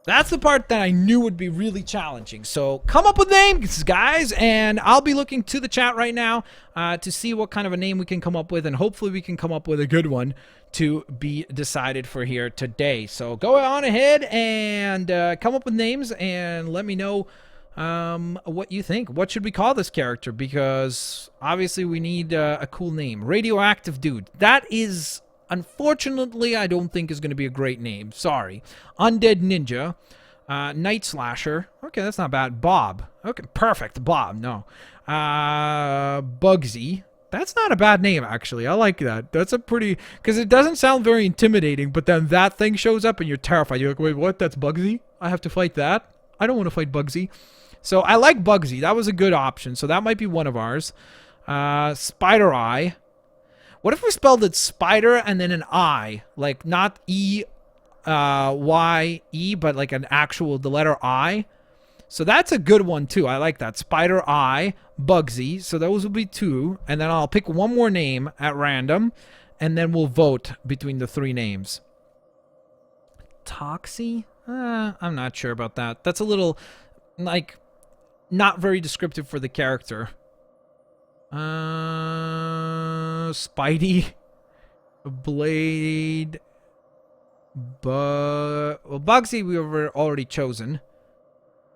That's the part that I knew would be really challenging. So come up with names, guys, and I'll be looking to the chat right now to see what kind of a name we can come up with, and hopefully we can come up with a good one to be decided for here today. So go on ahead and come up with names and let me know what you think. What should we call this character? Because obviously we need a cool name. Radioactive Dude. That is... unfortunately, I don't think is going to be a great name. Sorry. Undead Ninja. Night Slasher. Okay, that's not bad. Bob. Okay, perfect. Bob, no. Bugsy. That's not a bad name, actually. I like that. That's a pretty... because it doesn't sound very intimidating, but then that thing shows up and you're terrified. You're like, wait, what? That's Bugsy? I have to fight that? I don't want to fight Bugsy. So I like Bugsy. That was a good option. So that might be one of ours. Spider Eye. What if we spelled it spider and then an I? Like, not E-Y-E, but like an actual, the letter I. So that's a good one, too. I like that. Spider Eye, Bugsy. So those will be two. And then I'll pick one more name at random. And then we'll vote between the three names. Toxie? I'm not sure about that. That's a little, like, not very descriptive for the character. Spidey, Blade, well, Bugsy we were already chosen.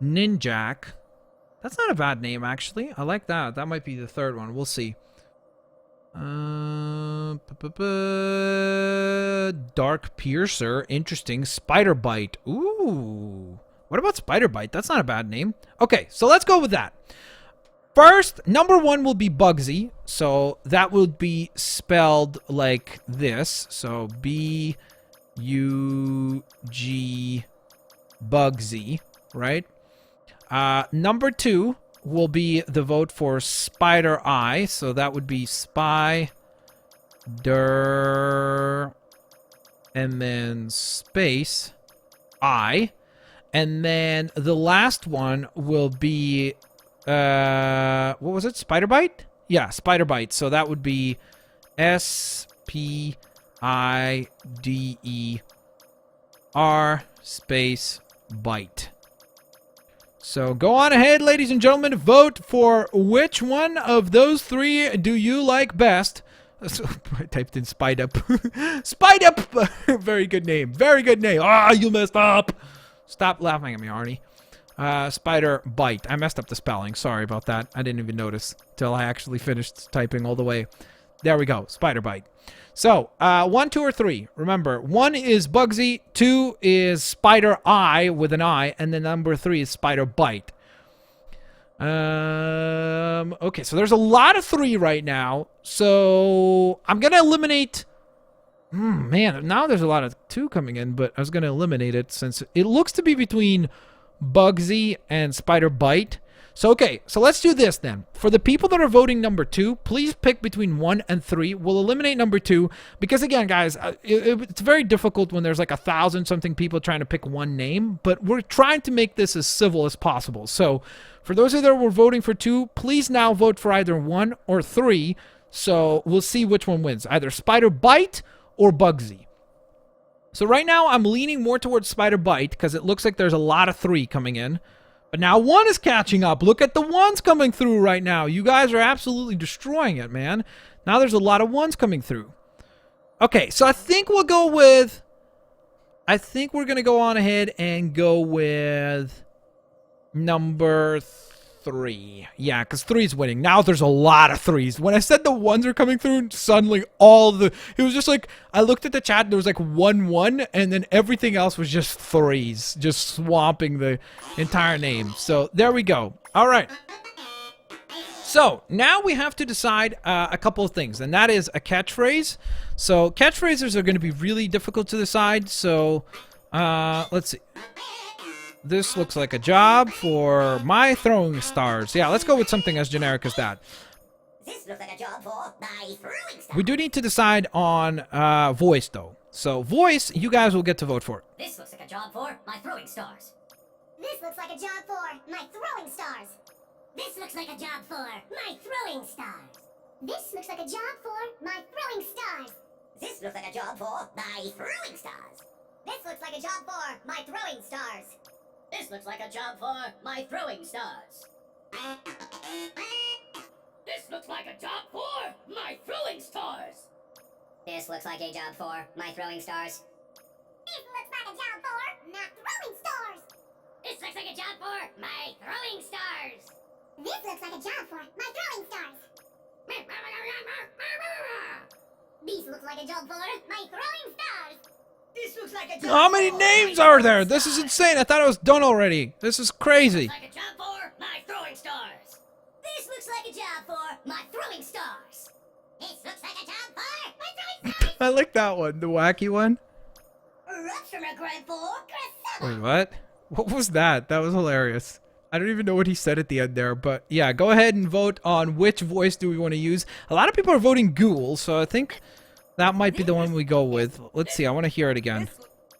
Ninjak, that's not a bad name actually. I like that. That might be the third one. We'll see. Dark Piercer, interesting. Spider Bite. Ooh, what about Spider Bite? That's not a bad name. Okay, so let's go with that. First, number one will be Bugsy. So that would be spelled like this. So B-U-G Bugsy, right? Number two will be the vote for Spider Eye. So that would be Spider and then space I. And then the last one will be... what was it? Spider Bite? Yeah, Spider Bite. So that would be S-P-I-D-E-R space bite. So go on ahead, ladies and gentlemen, vote for which one of those three do you like best. So, I typed in Spide Up. Spide Up! Very good name. Very good name. Ah, you messed up. Stop laughing at me, Arnie. Spider Bite. I messed up the spelling. Sorry about that. I didn't even notice till I actually finished typing all the way. There we go. Spider Bite. So, 1, 2, or 3. Remember, 1 is Bugsy, 2 is Spider Eye with an I, and then number 3 is Spider Bite. Okay, so there's a lot of 3 right now. So, I'm going to eliminate... man, now there's a lot of 2 coming in, but I was going to eliminate it since it looks to be between Bugsy and Spider Bite. So, okay, so let's do this then. For the people that are voting number 2, please pick between 1 and 3. We'll eliminate number 2 because, again, guys, it's very difficult when there's like 1,000-something people trying to pick one name, but we're trying to make this as civil as possible. So, for those of you that were voting for 2, please now vote for either 1 or 3. So, we'll see which one wins, either Spider Bite or Bugsy. So right now, I'm leaning more towards Spider Bite because it looks like there's a lot of 3 coming in. But now 1 is catching up. Look at the 1s coming through right now. You guys are absolutely destroying it, man. Now there's a lot of 1s coming through. Okay, so I think we'll go with... I think we're going to go on ahead and go with number 3. Yeah, because 3's winning. Now there's a lot of 3s. When I said the 1s are coming through, suddenly all the... It was just like, I looked at the chat, there was like 1, and then everything else was just 3s. Just swamping the entire name. So, there we go. All right. So, now we have to decide a couple of things, and that is a catchphrase. So, catchphrases are going to be really difficult to decide, so let's see. This looks like a job for my throwing stars. Yeah, let's go with something as generic as that. This looks like a job for my throwing stars. We do need to decide on voice, though. So, voice, you guys will get to vote for it. This looks like a job for my throwing stars. This looks like a job for my throwing stars. This looks like a job for my throwing stars. This looks like a job for my throwing stars. This looks like a job for my throwing stars. This looks like a job for my throwing stars. This looks like a job for my throwing stars. This looks like a job for my throwing stars. This looks like a job for my throwing stars. This looks like a job for my throwing stars. This looks like a job for my throwing stars. This looks like a job for my throwing stars. This looks like a job for my throwing stars. This looks like a job How many for names my are throwing there? This is stars. insane. I thought it was done already. This is crazy. This looks like a job for my throwing stars. This looks like a job for my throwing stars. This looks like a job for my throwing stars. I like that one, the wacky one. Erupts from a grade for Chris. Wait, what? What was that? That was hilarious. I don't even know what he said at the end there, but yeah, go ahead and vote on which voice do we want to use. A lot of people are voting Ghoul, so I think that might be the one we go with. Let's see, I want to hear it again.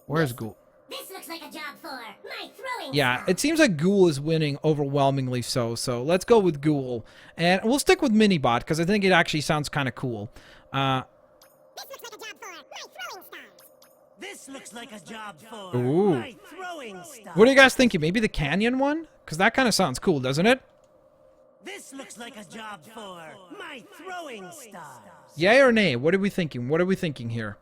Where's Ghoul? This looks like a job for my throwing Yeah, stars. it seems like Ghoul is winning overwhelmingly so let's go with Ghoul. And we'll stick with Minibot, because I think it actually sounds kind of cool. This looks like a job for my throwing stars. This looks like a job for Ooh. my throwing stars. What are you guys thinking? Maybe the Canyon one? Because that kind of sounds cool, doesn't it? This looks like a job for my throwing stars. Yay or nay? What are we thinking? What are we thinking here?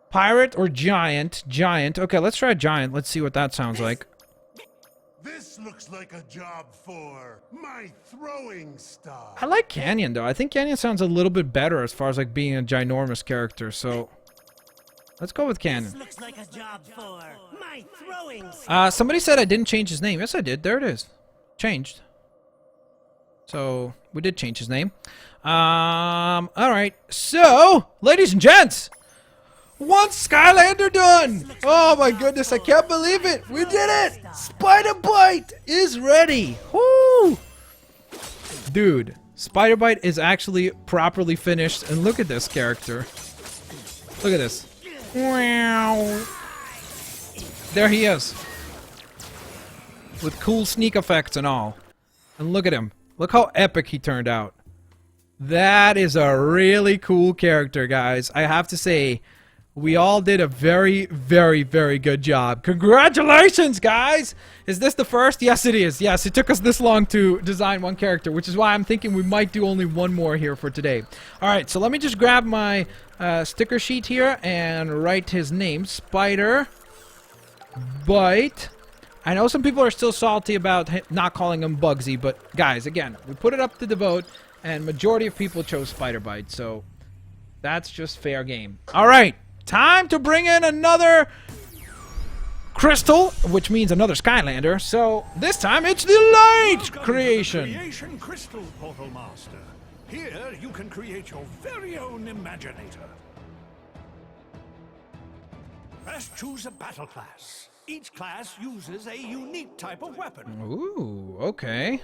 Pirate or giant? Giant. Okay, let's try giant. Let's see what that sounds like. This looks like a job for my throwing star. I like Canyon, though. I think Canyon sounds a little bit better as far as like being a ginormous character, so let's go with This Canyon. looks like a job for my throwing stars. Somebody said I didn't change his name. Yes, I did. There it is. Changed. So, we did change his name. Alright. So, ladies and gents, one Skylander done! Oh my goodness, I can't believe it! We did it! Spider Bite is ready! Woo! Dude, Spider Bite is actually properly finished, and look at this character. Look at this. Wow. There he is. With cool sneak effects and all. And look at him. Look how epic he turned out. That is a really cool character, guys. I have to say, we all did a very, very, very good job. Congratulations, guys! Is this the first? Yes, it is. Yes, it took us this long to design one character, which is why I'm thinking we might do only one more here for today. Alright, so let me just grab my sticker sheet here and write his name. Spider Bite. I know some people are still salty about not calling him Bugsy, but guys, again, we put it up to the vote, and majority of people chose Spider Bite, so that's just fair game. Alright, time to bring in another crystal, which means another Skylander, so this time it's the light Welcome to the creation Creation Crystal Portal Master. Here you can create your very own Imaginator. First, choose a battle class. Each class uses a unique type of weapon. Ooh, okay.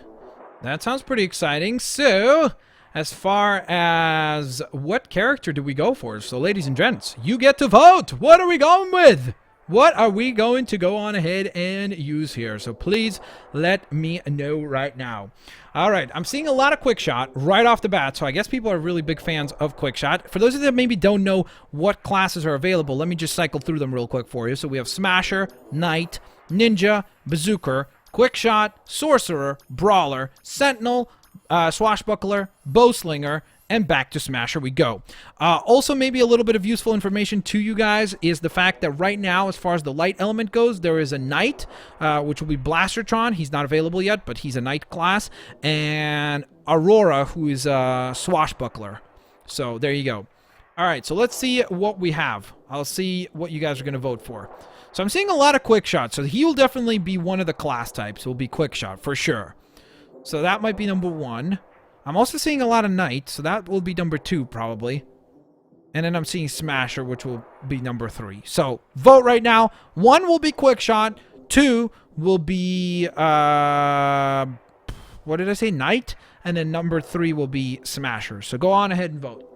That sounds pretty exciting. So, as far as what character do we go for? So, ladies and gents, you get to vote. What are we going with? What are we going to go on ahead and use here? So please let me know right now. All right, I'm seeing a lot of Quickshot right off the bat, so I guess people are really big fans of Quickshot. For those of you that maybe don't know what classes are available, let me just cycle through them real quick for you. So we have Smasher, Knight, Ninja, Bazooker, Quickshot, Sorcerer, Brawler, Sentinel, Swashbuckler, Bowslinger, And back to Smasher we go. Also, maybe a little bit of useful information to you guys is the fact that right now, as far as the light element goes, there is a knight, which will be Blastertron. He's not available yet, but he's a knight class. And Aurora, who is a swashbuckler. So there you go. All right, so let's see what we have. I'll see what you guys are going to vote for. So I'm seeing a lot of quick shot. So he will definitely be one of the class types. Will be quick shot for sure. So that might be number 1. I'm also seeing a lot of Knight, so that will be number 2, probably. And then I'm seeing Smasher, which will be number 3. So, vote right now. 1 will be Quick Shot. 2 will be, what did I say? Knight. And then number 3 will be Smasher. So, go on ahead and vote.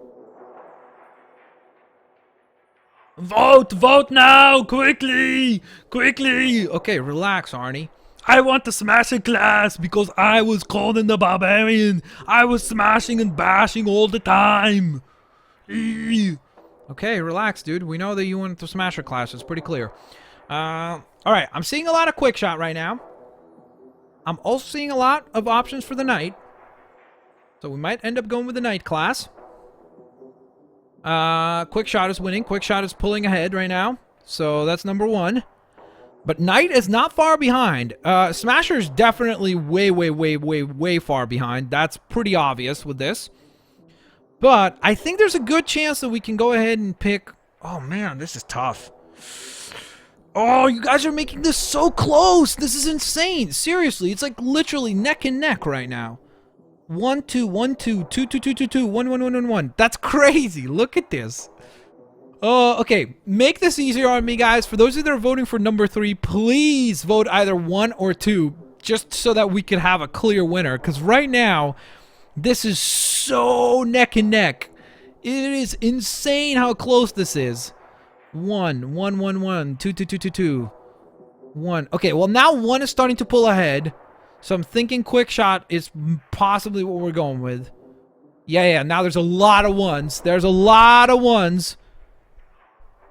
Vote! Vote now! Quickly! Quickly! Okay, relax, Arnie. I want the Smasher class because I was Conan the Barbarian. I was smashing and bashing all the time. Eee. Okay, relax, dude. We know that you want the Smasher class. It's pretty clear. Alright, I'm seeing a lot of Quick Shot right now. I'm also seeing a lot of options for the Knight. So we might end up going with the Knight class. Quick Shot is winning. Quick Shot is pulling ahead right now. So that's number 1. But Knight is not far behind. Smasher's definitely way far behind. That's pretty obvious with this. But I think there's a good chance that we can go ahead and pick... Oh, man, this is tough. Oh, you guys are making this so close. This is insane. Seriously, it's like literally neck and neck right now. 1, 2, 1, 2, 2, 2, 2, 2, 2, 1, 1, 1, 1, 1. That's crazy. Look at this. Okay, make this easier on me, guys. For those of you that are voting for number 3, please vote either 1 or 2, just so that we can have a clear winner. Because right now, this is so neck and neck. It is insane how close this is. 1, 1, 1, 1, 2, 2, 2, 2, 2, 1. Okay, well now 1 is starting to pull ahead. So I'm thinking Quick Shot is possibly what we're going with. Yeah, now there's a lot of 1s. There's a lot of 1s.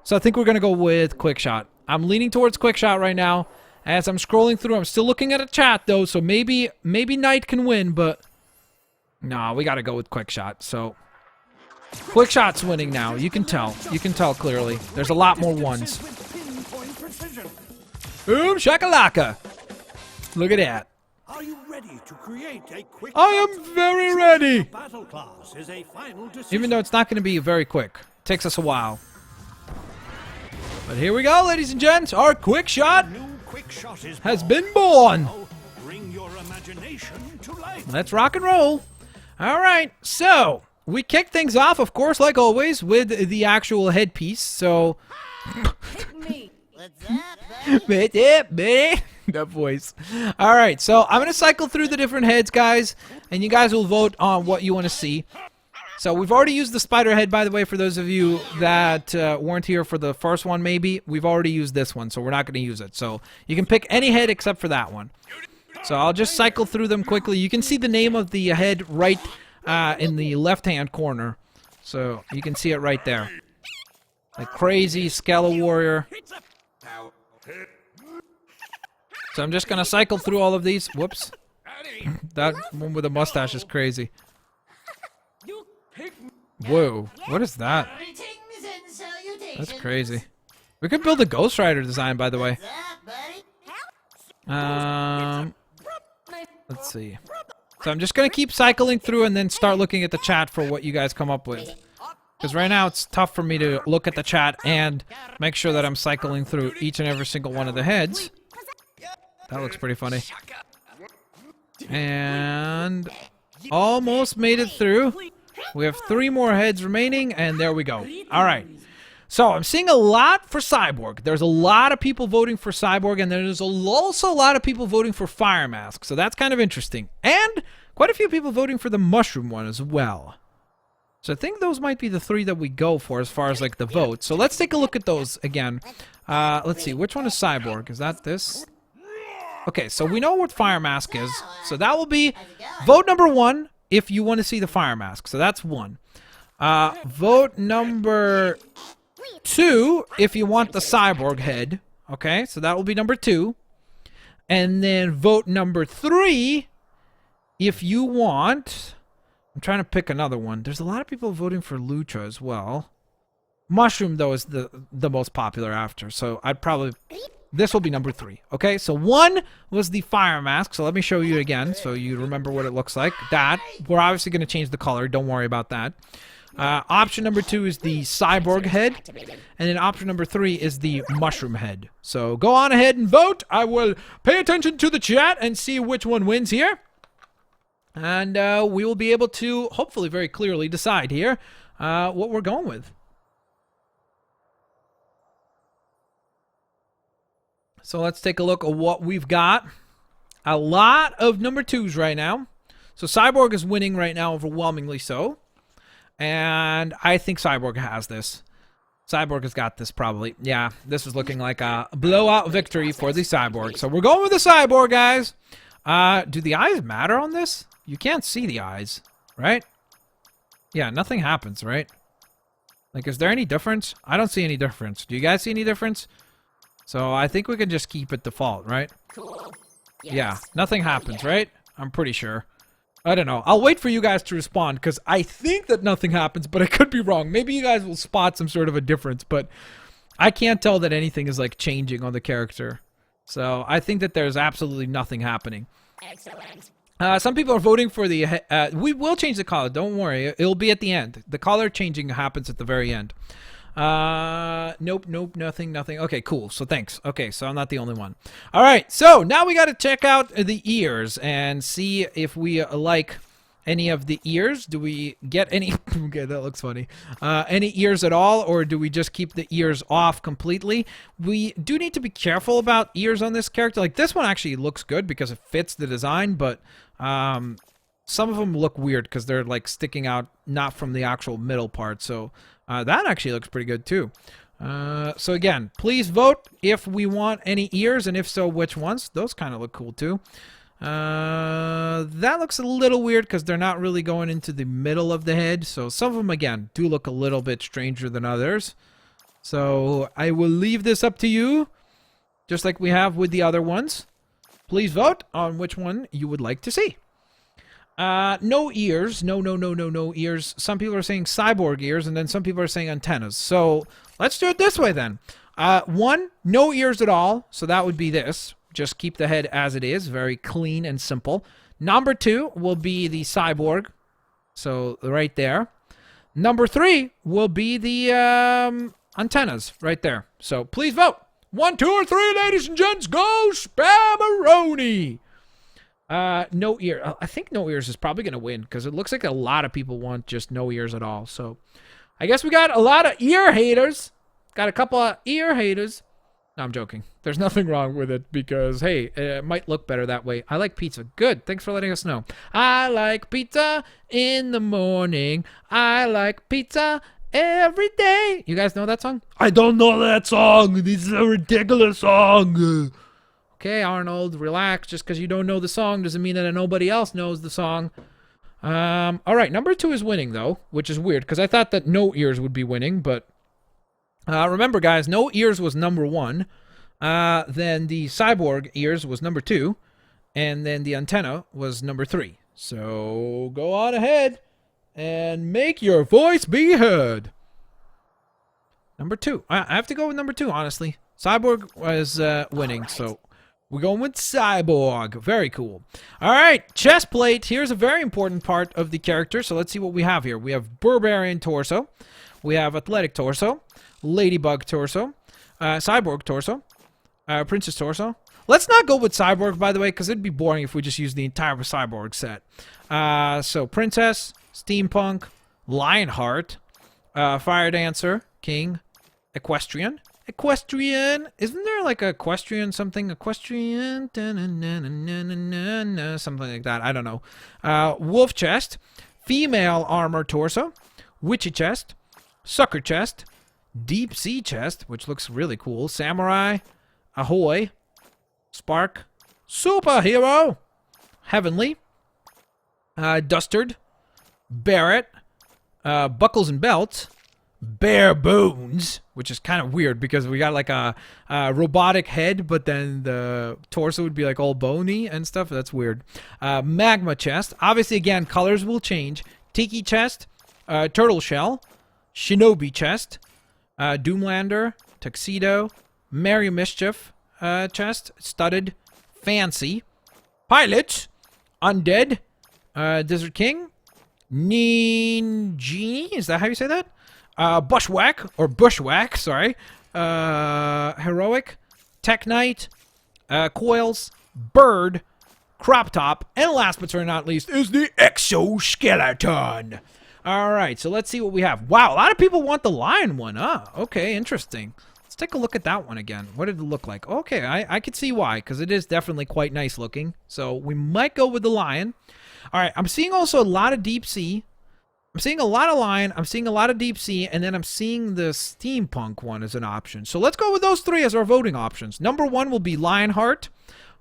So I think we're going to go with Quick Shot. I'm leaning towards Quick Shot right now. As I'm scrolling through, I'm still looking at a chat, though. So maybe Knight can win, but... No, we got to go with Quick Shot. So Quick Shot's winning now. You can tell. You can tell clearly. There's a lot more 1s. Boom shakalaka. Look at that. Are you ready to create a quick... I am very ready. Battle class is a final decision. Even though it's not going to be very quick. It takes us a while. But here we go, ladies and gents. Our Quick Shot has been born. Bring your imagination to life. Let's rock and roll. All right, so we kick things off, of course, like always, with the actual headpiece. So, What's up, buddy? that voice. All right, so I'm gonna cycle through the different heads, guys, and you guys will vote on what you want to see. So we've already used the spider head, by the way, for those of you that weren't here for the first one, maybe. We've already used this one, so we're not going to use it. So you can pick any head except for that one. So I'll just cycle through them quickly. You can see the name of the head right in the left-hand corner. So you can see it right there. Like crazy Skeletor Warrior. So I'm just going to cycle through all of these. Whoops. That one with a mustache is crazy. Whoa, what is that? That's crazy. We could build a Ghost Rider design, by the way. Let's see. So I'm just going to keep cycling through and then start looking at the chat for what you guys come up with. Because right now it's tough for me to look at the chat and make sure that I'm cycling through each and every single one of the heads. That looks pretty funny. And almost made it through. We have 3 more heads remaining, and there we go. All right. So I'm seeing a lot for Cyborg. There's a lot of people voting for Cyborg, and there's also a lot of people voting for Fire Mask. So that's kind of interesting. And quite a few people voting for the Mushroom one as well. So I think those might be the 3 that we go for as far as like the vote. So let's take a look at those again. Let's see. Which one is Cyborg? Is that this? Okay, so we know what Fire Mask is. So that will be vote number 1 if you want to see the Fire Mask. So that's 1. Vote number 2 if you want the Cyborg head. Okay, so that will be number 2. And then vote number 3 if you want I'm trying to pick another one. There's a lot of people voting for Lucha as well. Mushroom, though, is the most popular after. So I'd probably... This will be number 3. Okay, so 1 was the fire mask. So let me show you again so you remember what it looks like. That. We're obviously going to change the color. Don't worry about that. Option number 2 is the cyborg head. And then option number 3 is the mushroom head. So go on ahead and vote. I will pay attention to the chat and see which one wins here. And we will be able to, hopefully very clearly, decide here what we're going with. So let's take a look at what we've got. A lot of number 2s right now. So Cyborg is winning right now, overwhelmingly so. And I think Cyborg has this. Cyborg has got this probably. Yeah, this is looking like a blowout victory for the Cyborg. So we're going with the Cyborg, guys. Do the eyes matter on this? You can't see the eyes, right? Yeah, nothing happens, right? Like, is there any difference? I don't see any difference. Do you guys see any difference? So I think we can just keep it default, right? Cool. Yes. Yeah, nothing happens, right? I'm pretty sure. I don't know. I'll wait for you guys to respond because I think that nothing happens, but I could be wrong. Maybe you guys will spot some sort of a difference, but I can't tell that anything is like changing on the character. So I think that there's absolutely nothing happening. Excellent. Some people are voting for the... we will change the color. Don't worry. It'll be at the end. The color changing happens at the very end. Nope, nothing. Okay, cool. So thanks. Okay, so I'm not the only one. All right, so now we got to check out the ears and see if we like any of the ears. Do we get any... Okay, that looks funny. Any ears at all, or do we just keep the ears off completely? We do need to be careful about ears on this character. Like, this one actually looks good because it fits the design, but some of them look weird because they're, like, sticking out not from the actual middle part, so... that actually looks pretty good too. So again, please vote if we want any ears, and if so, which ones. Those kind of look cool too. That looks a little weird because they're not really going into the middle of the head. So some of them, again, do look a little bit stranger than others. So I will leave this up to you, just like we have with the other ones. Please vote on which one you would like to see. No ears. No ears. Some people are saying cyborg ears, and then some people are saying antennas. So let's do it this way then. 1, no ears at all. So that would be this. Just keep the head as it is. Very clean and simple. Number 2 will be the cyborg. So right there. Number 3 will be the antennas right there. So please vote. 1, 2, or 3, ladies and gents. Go Spammeroni! No ear. I think no ears is probably going to win because it looks like a lot of people want just no ears at all. So I guess we got a lot of ear haters. Got a couple of ear haters. No, I'm joking. There's nothing wrong with it because, hey, it might look better that way. I like pizza. Good. Thanks for letting us know. I like pizza in the morning. I like pizza every day. You guys know that song? I don't know that song. This is a ridiculous song. Okay, Arnold, relax. Just because you don't know the song doesn't mean that nobody else knows the song. All right, number 2 is winning, though, which is weird because I thought that no ears would be winning, but remember, guys, no ears was number 1. Then the cyborg ears was number 2, and then the antenna was number 3. So go on ahead and make your voice be heard. Number 2. I have to go with number 2, honestly. Cyborg was winning, so we're going with Cyborg. Very cool. All right, chest plate. Here's a very important part of the character, so let's see what we have here. We have Barbarian torso. We have Athletic torso. Ladybug torso. Cyborg torso. Princess torso. Let's not go with Cyborg, by the way, because it'd be boring if we just used the entire Cyborg set. So Princess, Steampunk, Lionheart, Fire Dancer, King, Equestrian. Equestrian. Isn't there like a equestrian something? Equestrian. Something like that. I don't know. Wolf chest. Female armor torso. Witchy chest. Sucker chest. Deep sea chest, which looks really cool. Samurai. Ahoy. Spark. Superhero. Heavenly. Dustard. Barrett. Buckles and belts. Bare bones, which is kind of weird because we got like a robotic head, but then the torso would be like all bony and stuff. That's weird. Magma chest. Obviously, again, colors will change. Tiki chest, turtle shell, shinobi chest, Doomlander, tuxedo, Merry Mischief chest, studded, fancy, pilot, undead, Desert King, Ninjini, is that how you say that? Bushwhack, sorry. Heroic, Tech Knight, Coils, Bird, Crop Top, and last but certainly not least is the Exoskeleton. Alright, so let's see what we have. Wow, a lot of people want the lion one. Okay, interesting. Let's take a look at that one again. What did it look like? Okay, I could see why, because it is definitely quite nice looking. So we might go with the lion. Alright, I'm seeing also a lot of deep sea. I'm seeing a lot of lion, I'm seeing a lot of deep sea, and then I'm seeing the steampunk one as an option. So let's go with those three as our voting options. Number 1 will be Lionheart.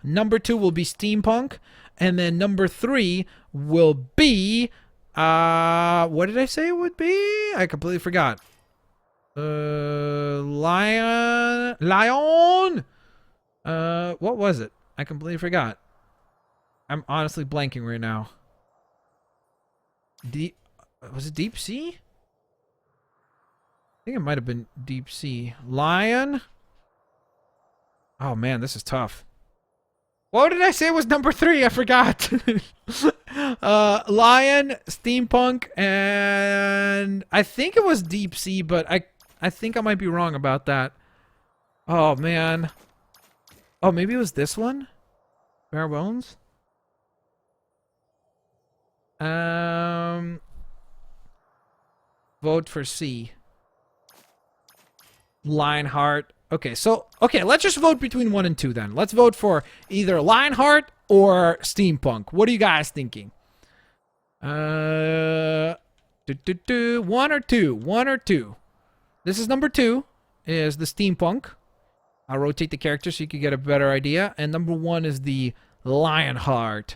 Number 2 will be steampunk. And then number 3 will be... what did I say it would be? I completely forgot. Lion? What was it? I completely forgot. I'm honestly blanking right now. Was it deep sea? I think it might have been deep sea. Lion? Oh man, this is tough. What did I say was number 3? I forgot. Lion, steampunk, and I think it was deep sea, but I think I might be wrong about that. Oh man. Oh, maybe it was this one? Bare bones? Vote for C. Lionheart. Okay, let's just vote between 1 and 2 then. Let's vote for either Lionheart or Steampunk. What are you guys thinking? 1 or 2? 1 or 2? This is number 2, is the Steampunk. I'll rotate the character so you can get a better idea. And number 1 is the Lionheart.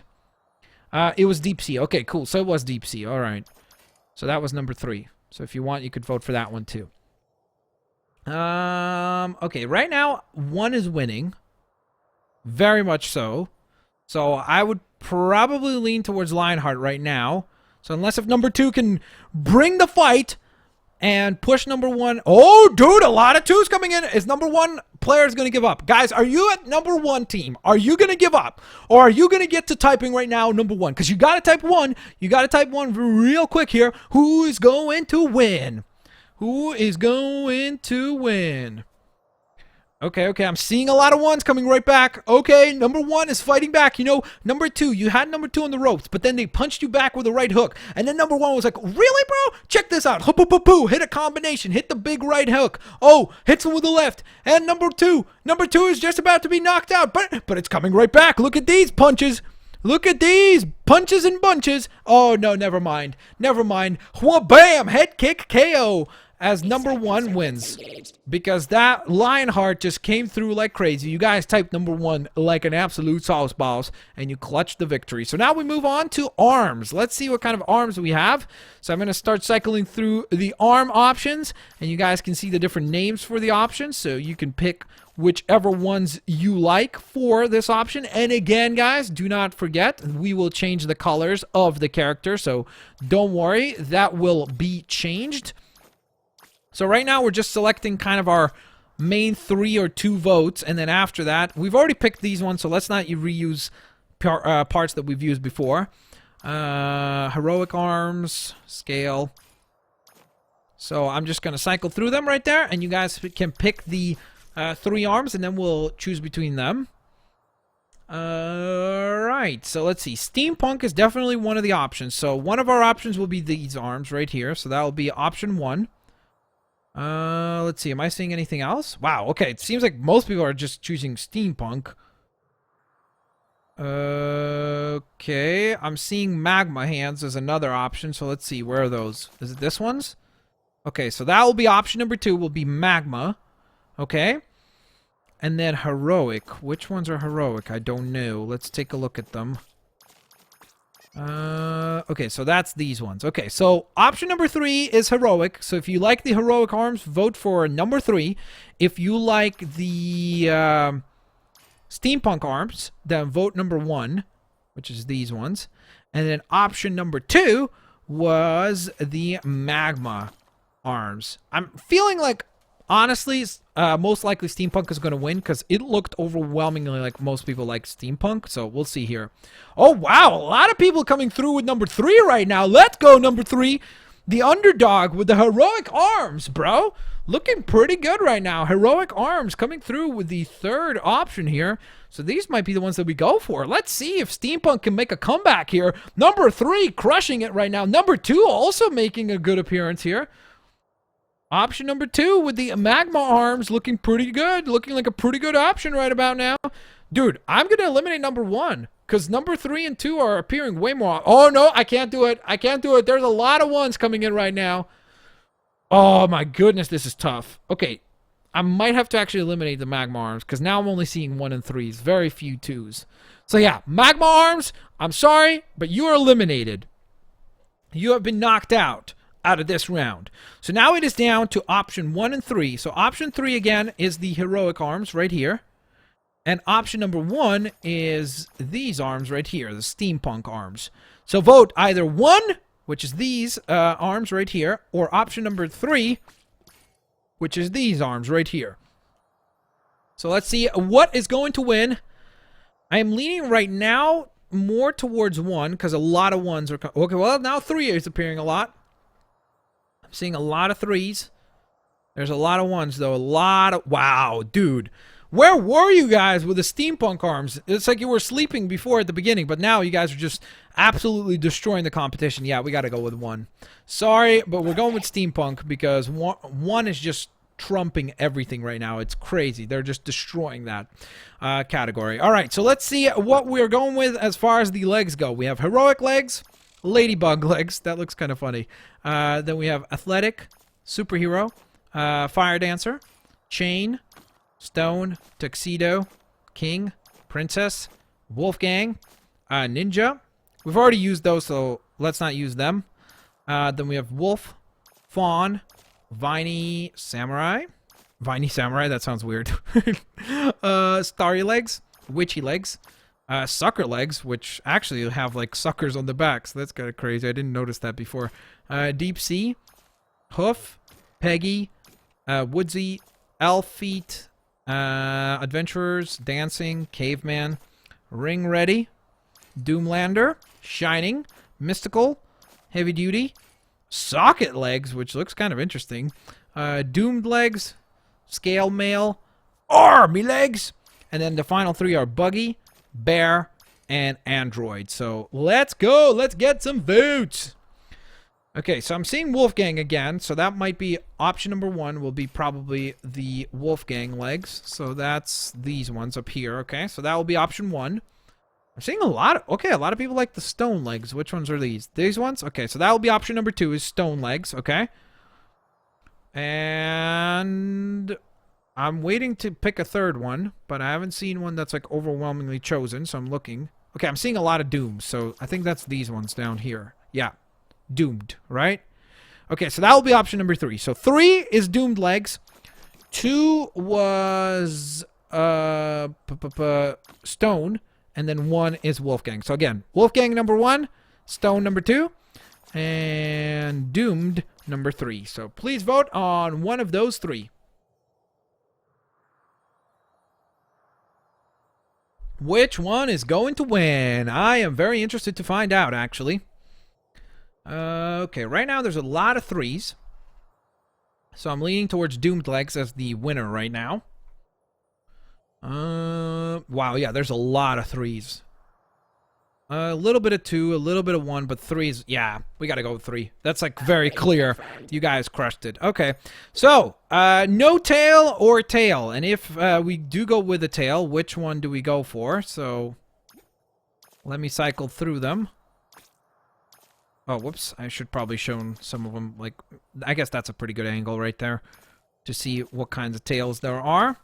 It was Deep Sea. Okay, cool. So it was Deep Sea. All right. So that was number 3. So if you want, you could vote for that one too. Okay, right now, 1 is winning. Very much so. So I would probably lean towards Lionheart right now. So unless if number 2 can bring the fight and push number 1. Oh, dude, a lot of 2s coming in. Is number 1 player is going to give up? Guys, are you at number 1 team? Are you going to give up? Or are you going to get to typing right now number 1? Because you got to type 1. You got to type 1 real quick here. Who is going to win? Who is going to win? Okay, I'm seeing a lot of 1s coming right back. Okay, number 1 is fighting back. You know, number 2, you had number 2 on the ropes, but then they punched you back with a right hook. And then number 1 was like, really, bro? Check this out. Hit a combination. Hit the big right hook. Oh, hits him with the left. And number 2 is just about to be knocked out, but it's coming right back. Look at these punches. Look at these punches and bunches. Oh, no, never mind. Bam, head kick, KO. As number 1 wins. Because that Lionheart just came through like crazy. You guys typed number 1 like an absolute sauce balls. And you clutched the victory. So now we move on to arms. Let's see what kind of arms we have. So I'm going to start cycling through the arm options. And you guys can see the different names for the options. So you can pick whichever ones you like for this option. And again, guys, do not forget, we will change the colors of the character. So don't worry, that will be changed. So right now we're just selecting kind of our main 3 or 2 votes, and then after that, we've already picked these ones, so let's not reuse parts that we've used before. Heroic arms, scale. So I'm just going to cycle through them right there, and you guys can pick the 3 arms, and then we'll choose between them. Alright, so let's see. Steampunk is definitely one of the options. So one of our options will be these arms right here, so that will be option 1. Let's see. Am I seeing anything else? Wow. Okay. It seems like most people are just choosing steampunk. Okay. I'm seeing magma hands as another option. So let's see. Where are those? Is it this one's? Okay. So that will be option number 2 will be magma. Okay. And then heroic. Which ones are heroic? I don't know. Let's take a look at them. Okay, so that's these ones. Okay, so option number 3 is heroic. So if you like the heroic arms, vote for number 3. If you like the steampunk arms, then vote number 1, which is these ones. And then option number 2 was the magma arms. I'm feeling like, honestly, most likely Steampunk is going to win because it looked overwhelmingly like most people like Steampunk. So we'll see here. Oh, wow. A lot of people coming through with number 3 right now. Let's go, number 3. The underdog with the heroic arms, bro. Looking pretty good right now. Heroic arms coming through with the 3rd option here. So these might be the ones that we go for. Let's see if Steampunk can make a comeback here. Number 3 crushing it right now. Number 2 also making a good appearance here. Option number 2 with the magma arms looking pretty good. Looking like a pretty good option right about now. Dude, I'm going to eliminate number 1. Because number 3 and 2 are appearing way more. Oh, no, I can't do it. I can't do it. There's a lot of 1s coming in right now. Oh, my goodness, this is tough. Okay, I might have to actually eliminate the magma arms. Because now I'm only seeing 1 and 3s. Very few 2s. So, yeah, magma arms, I'm sorry, but you are eliminated. You have been knocked out of this round. So now it is down to option 1 and 3. So option 3 again is the heroic arms right here. And option number 1 is these arms right here, the steampunk arms. So vote either 1, which is these arms right here, or option number 3, which is these arms right here. So let's see what is going to win. I am leaning right now more towards 1 because a lot of 1s are... Okay, well, now 3 is appearing a lot. I'm seeing a lot of 3s. There's a lot of 1s, though. A lot of... Wow, dude. Where were you guys with the steampunk arms? It's like you were sleeping before at the beginning, but now you guys are just absolutely destroying the competition. Yeah, we got to go with 1. Sorry, but we're going with steampunk because 1 is just trumping everything right now. It's crazy. They're just destroying that category. All right, so let's see what we're going with as far as the legs go. We have heroic legs, ladybug legs. That looks kind of funny. Then we have athletic, superhero, fire dancer, chain, stone, tuxedo, king, princess, wolfgang, ninja. We've already used those, so let's not use them. Then we have wolf, fawn, viney samurai. Viney samurai, that sounds weird. Starry legs, witchy legs, sucker legs, which actually have like suckers on the back, so that's kind of crazy. I didn't notice that before. Deep sea, hoof, peggy, woodsy, elf feet, adventurers, dancing, caveman, ring ready, doomlander, shining, mystical, heavy duty, socket legs, which looks kind of interesting, doomed legs, scale mail, army legs, and then the final 3 are buggy, bear, and android. So let's go. Let's get some votes. Okay, so I'm seeing Wolfgang again, so that might be option number 1 will be probably the Wolfgang legs. So that's these ones up here, okay? So that will be option 1. I'm seeing a lot of people like the stone legs. Which ones are these? These ones? Okay, so that will be option number 2 is stone legs, okay? And I'm waiting to pick a 3rd one, but I haven't seen one that's like overwhelmingly chosen, so I'm looking. Okay, I'm seeing a lot of dooms, so I think that's these ones down here. Yeah. Doomed, right? Okay, so that will be option number 3. So 3 is doomed legs. 2 was stone, and then 1 is Wolfgang. So again, Wolfgang number 1, stone number 2, and doomed number 3. So please vote on one of those 3. Which one is going to win? I am very interested to find out, actually. Okay, right now there's a lot of 3s. So I'm leaning towards doomed legs as the winner right now. Wow, yeah, there's a lot of 3s. A little bit of 2, a little bit of 1, but 3s, yeah, we gotta go with 3. That's like very clear. You guys crushed it. Okay, so, no tail or tail. And if we do go with a tail, which one do we go for? So, let me cycle through them. Oh, whoops, I should probably show some of them, like, I guess that's a pretty good angle right there to see what kinds of tails there are.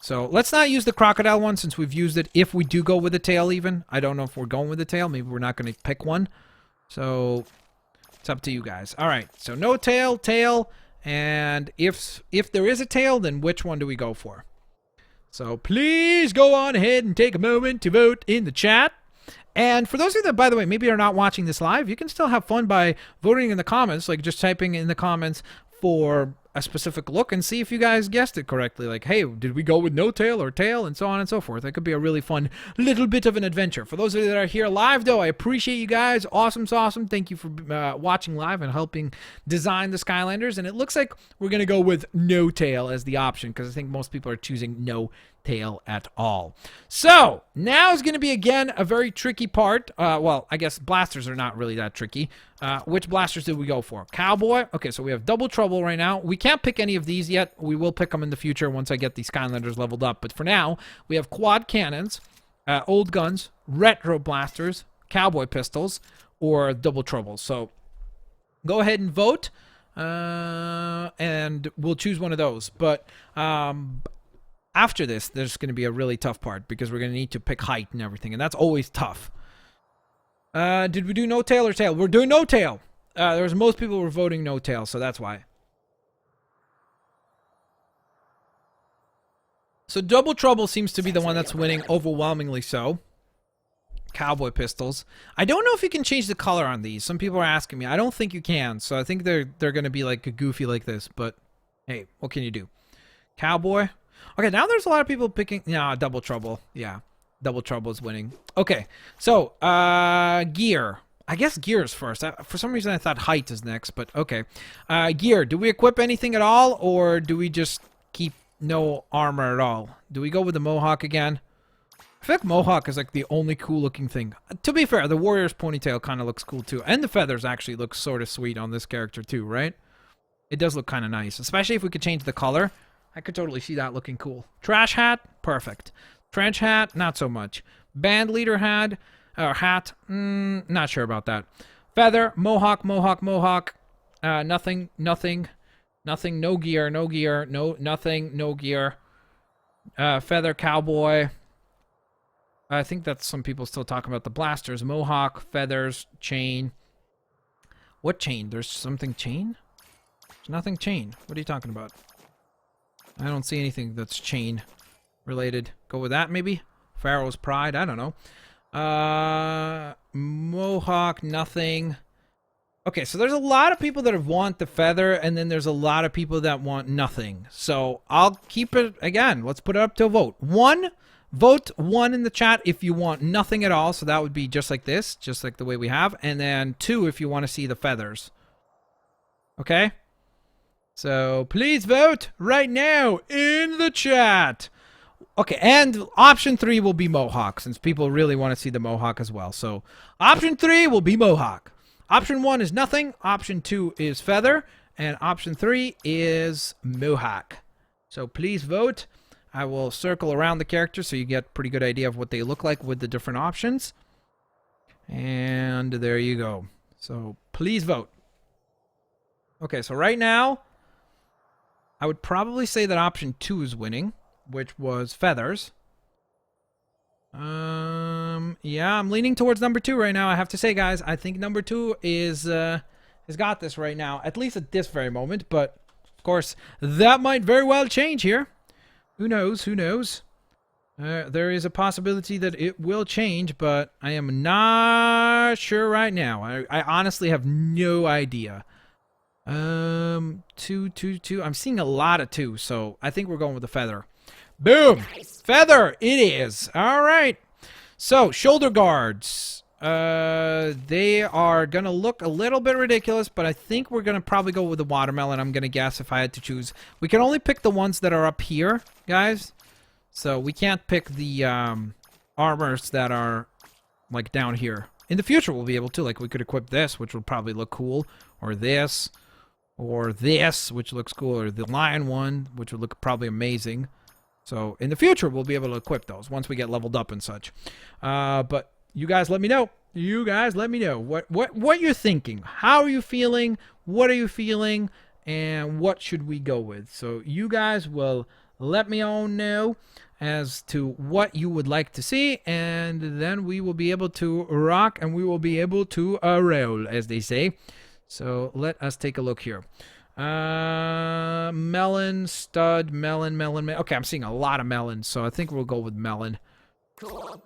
So, let's not use the crocodile one since we've used it. If we do go with the tail even, I don't know if we're going with the tail. Maybe we're not going to pick one. So, it's up to you guys. All right, so no tail, tail, and if there is a tail, then which one do we go for? So, please go on ahead and take a moment to vote in the chat. And for those of you that, by the way, maybe are not watching this live, you can still have fun by voting in the comments, like just typing in the comments for a specific look and see if you guys guessed it correctly. Like, hey, did we go with no tail or tail, and so on and so forth. That could be a really fun little bit of an adventure. For those of you that are here live, though, I appreciate you guys. Awesome. Thank you for watching live and helping design the Skylanders. And it looks like we're going to go with no tail as the option, because I think most people are choosing no tail at all. So now is going to be, again, a very tricky part. Well, I guess blasters are not really that tricky. Which blasters did we go for? Cowboy. Okay, so we have Double Trouble right now. We can't pick any of these yet. We will pick them in the future once I get these Skylanders leveled up. But for now, we have quad cannons, old guns, retro blasters, cowboy pistols, or Double Trouble. So go ahead and vote, and we'll choose one of those. But after this, there's going to be a really tough part, because we're going to need to pick height and everything, and that's always tough. Did we do no tail or tail? We're doing no tail. There's most people were voting no tail, so that's why. So Double Trouble seems to be the one that's winning, overwhelmingly so. Cowboy pistols. I don't know if you can change the color on these. Some people are asking me. I don't think you can, so I think they're going to be like a goofy like this, but hey, what can you do? Cowboy. Okay, now there's a lot of people picking... Yeah, Double Trouble. Yeah, Double Trouble is winning. Okay, so, gear. I guess gear is first. For some reason, I thought height is next, but okay. Gear. Do we equip anything at all, or do we just keep no armor at all? Do we go with the Mohawk again? I feel like Mohawk is like the only cool-looking thing. To be fair, the Warrior's ponytail kind of looks cool, too. And the feathers actually look sort of sweet on this character, too, right? It does look kind of nice, especially if we could change the color. I could totally see that looking cool. Trash hat, perfect. Trench hat, not so much. Band leader hat, not sure about that. Feather, Mohawk. Nothing, no gear, nothing, no gear. Feather, cowboy. I think that's some people still talking about the blasters. Mohawk, feathers, chain. What chain? There's something chain? There's nothing chain. What are you talking about? I don't see anything that's chain related. Go with that, maybe? Pharaoh's Pride, I don't know. Mohawk, nothing. Okay, so there's a lot of people that want the feather, and then there's a lot of people that want nothing. So I'll keep it, again, let's put it up to a vote. Vote 1 in the chat if you want nothing at all, so that would be just like this, just like the way we have. And then 2 if you want to see the feathers. Okay? So please vote right now in the chat. Okay, and option 3 will be Mohawk, since people really want to see the Mohawk as well. So option 3 will be Mohawk. Option 1 is nothing. Option 2 is feather. And option 3 is Mohawk. So please vote. I will circle around the characters so you get a pretty good idea of what they look like with the different options. And there you go. So please vote. Okay, so right now, I would probably say that option 2 is winning, which was feathers. Yeah, I'm leaning towards number 2 right now. I have to say, guys, I think number 2 has got this right now, at least at this very moment. But of course, that might very well change here. Who knows? Who knows? There is a possibility that it will change, but I am not sure right now. I honestly have no idea. 2. I'm seeing a lot of 2, so I think we're going with the feather. Boom! Feather! It is! Alright. So, shoulder guards. They are gonna look a little bit ridiculous, but I think we're gonna probably go with the watermelon, I'm gonna guess, if I had to choose. We can only pick the ones that are up here, guys. So, we can't pick the, armors that are, like, down here. In the future, we'll be able to. Like, we could equip this, which would probably look cool. Or this, which looks cool, or the lion one, which would look probably amazing. So in the future, we'll be able to equip those once we get leveled up and such. But you guys let me know. You guys let me know what you're thinking. How are you feeling? What are you feeling? And what should we go with? So you guys will let me all know as to what you would like to see, and then we will be able to rock and we will be able to roll, as they say. So let us take a look here. Melon, stud, melon. Okay, I'm seeing a lot of melons, so I think we'll go with melon. Cool.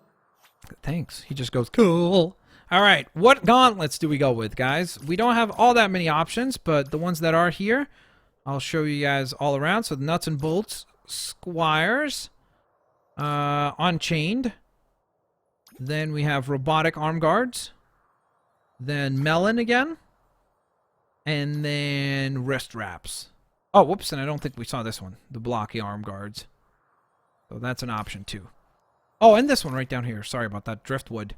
Thanks. He just goes, cool. All right, what gauntlets do we go with, guys? We don't have all that many options, but the ones that are here, I'll show you guys all around. So the nuts and bolts, squires, unchained. Then we have robotic arm guards. Then melon again. And then wrist wraps. Oh, whoops, and I don't think we saw this one. The blocky arm guards. So that's an option too. Oh, and this one right down here. Sorry about that. Driftwood.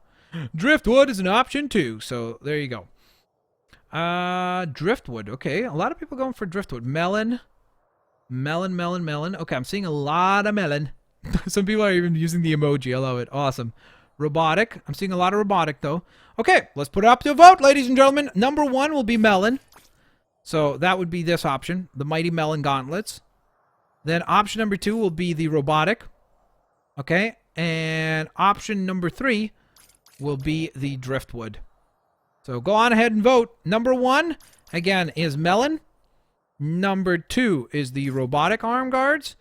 Driftwood is an option too. So there you go. Driftwood. Okay, a lot of people going for driftwood. Melon. Melon, melon, melon. Okay, I'm seeing a lot of melon. Some people are even using the emoji. I love it. Awesome. Robotic. I'm seeing a lot of robotic though. Okay, let's put it up to a vote, ladies and gentlemen. Number 1 will be melon. So that would be this option. The Mighty Melon Gauntlets. Then option number 2 will be the robotic. Okay, and option number 3 will be the driftwood. So go on ahead and vote. Number 1, again, is melon. Number 2 is the robotic arm guards.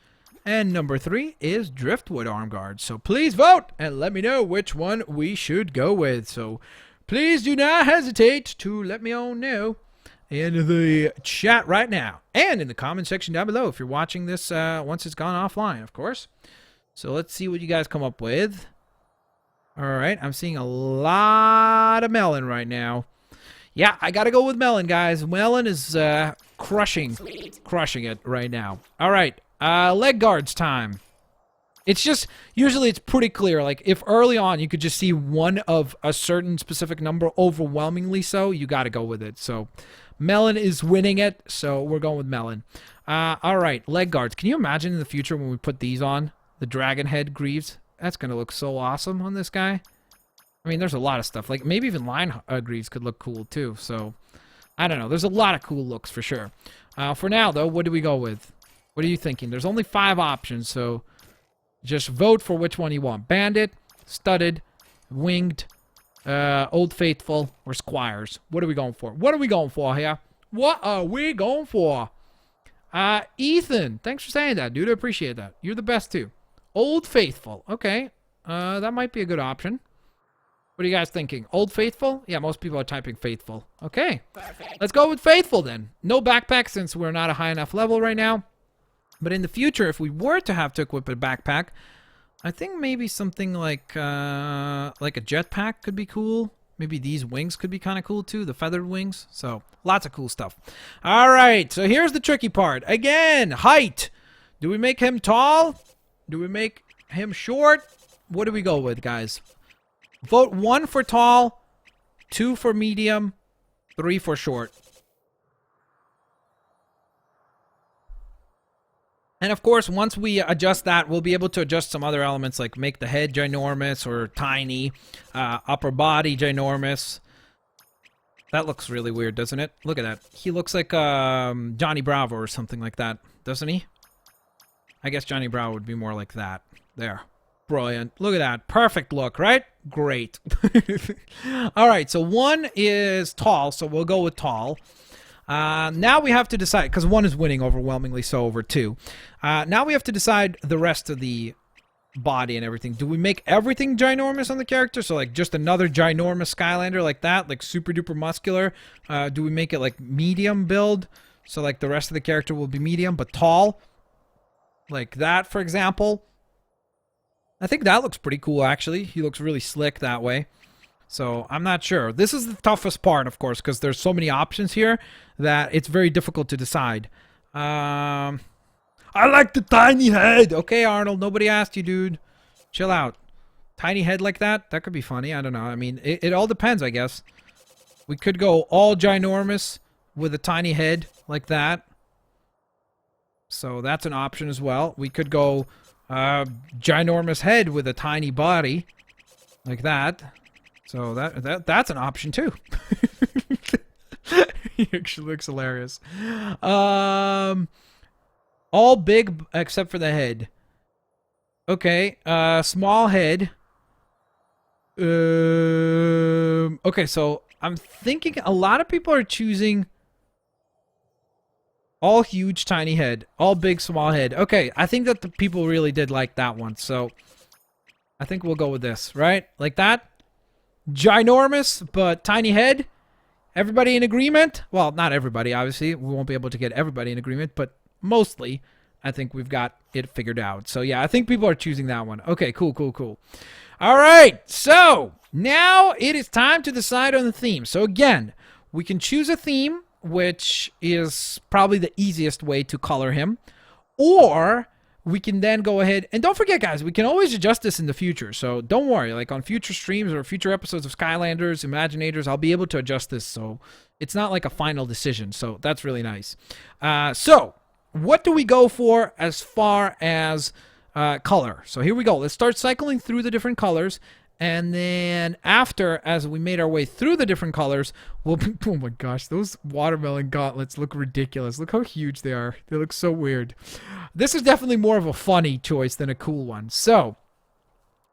And number 3 is driftwood arm guards. So please vote and let me know which one we should go with. So please do not hesitate to let me all know in the chat right now. And in the comment section down below if you're watching this once it's gone offline, of course. So let's see what you guys come up with. Alright, I'm seeing a lot of melon right now. Yeah, I gotta go with melon, guys. Melon is crushing it right now. Alright, leg guards time. It's just, usually it's pretty clear. Like, if early on you could just see one of a certain specific number overwhelmingly so, you gotta go with it. So, melon is winning it, so we're going with melon. Alright, leg guards. Can you imagine in the future when we put these on? The dragon head greaves? That's gonna look so awesome on this guy. I mean, there's a lot of stuff. Like, maybe even lion greaves could look cool, too. So, I don't know. There's a lot of cool looks, for sure. For now, though, what do we go with? What are you thinking? There's only 5 options, so just vote for which one you want. Bandit, studded, winged, Old Faithful, or squires. What are we going for? What are we going for here? What are we going for? Ethan, thanks for saying that, dude. I appreciate that. You're the best, too. Old Faithful. Okay. That might be a good option. What are you guys thinking? Old Faithful? Yeah, most people are typing Faithful. Okay. Let's go with Faithful, then. No backpack since we're not a high enough level right now. But in the future, if we were to have to equip a backpack, I think maybe something like a jetpack could be cool. Maybe these wings could be kind of cool, too. The feathered wings. So, lots of cool stuff. All right. So, here's the tricky part. Again, height. Do we make him tall? Do we make him short? What do we go with, guys? Vote 1 for tall, 2 for medium, 3 for short. And of course, once we adjust that, we'll be able to adjust some other elements like make the head ginormous or tiny, upper body ginormous. That looks really weird, doesn't it? Look at that. He looks like Johnny Bravo or something like that, doesn't he? I guess Johnny Bravo would be more like that. There. Brilliant. Look at that. Perfect look, right? Great. All right, so 1 is tall, so we'll go with tall. Now we have to decide, because 1 is winning overwhelmingly so over 2. Now we have to decide the rest of the body and everything. Do we make everything ginormous on the character? So like just another ginormous Skylander like that, like super duper muscular? Do we make it like medium build? So like the rest of the character will be medium but tall? Like that, for example. I think that looks pretty cool, actually. He looks really slick that way. So, I'm not sure. This is the toughest part, of course, because there's so many options here that it's very difficult to decide. I like the tiny head! Okay, Arnold, nobody asked you, dude. Chill out. Tiny head like that? That could be funny. I don't know. I mean, it all depends, I guess. We could go all ginormous with a tiny head like that. So, that's an option as well. We could go ginormous head with a tiny body like that. So that's an option too. He actually looks hilarious. All big except for the head. Okay, small head. Okay, so I'm thinking a lot of people are choosing all huge, tiny head. All big, small head. Okay, I think that the people really did like that one. So, I think we'll go with this, right? Like that? Ginormous, but tiny head. Everybody in agreement? Well, not everybody, obviously. We won't be able to get everybody in agreement, but mostly, I think we've got it figured out. So, yeah, I think people are choosing that one. Okay, cool, cool, cool. All right, so now it is time to decide on the theme. So, again, we can choose a theme, which is probably the easiest way to color him, or we can then go ahead, and don't forget, guys, we can always adjust this in the future, so don't worry, like on future streams or future episodes of Skylanders, Imaginators, I'll be able to adjust this, so it's not like a final decision, so that's really nice. So, what do we go for as far as color? So here we go, let's start cycling through the different colors, and then after, as we made our way through the different colors, we'll be, oh my gosh, those watermelon gauntlets look ridiculous. Look how huge they are. They look so weird. This is definitely more of a funny choice than a cool one. So,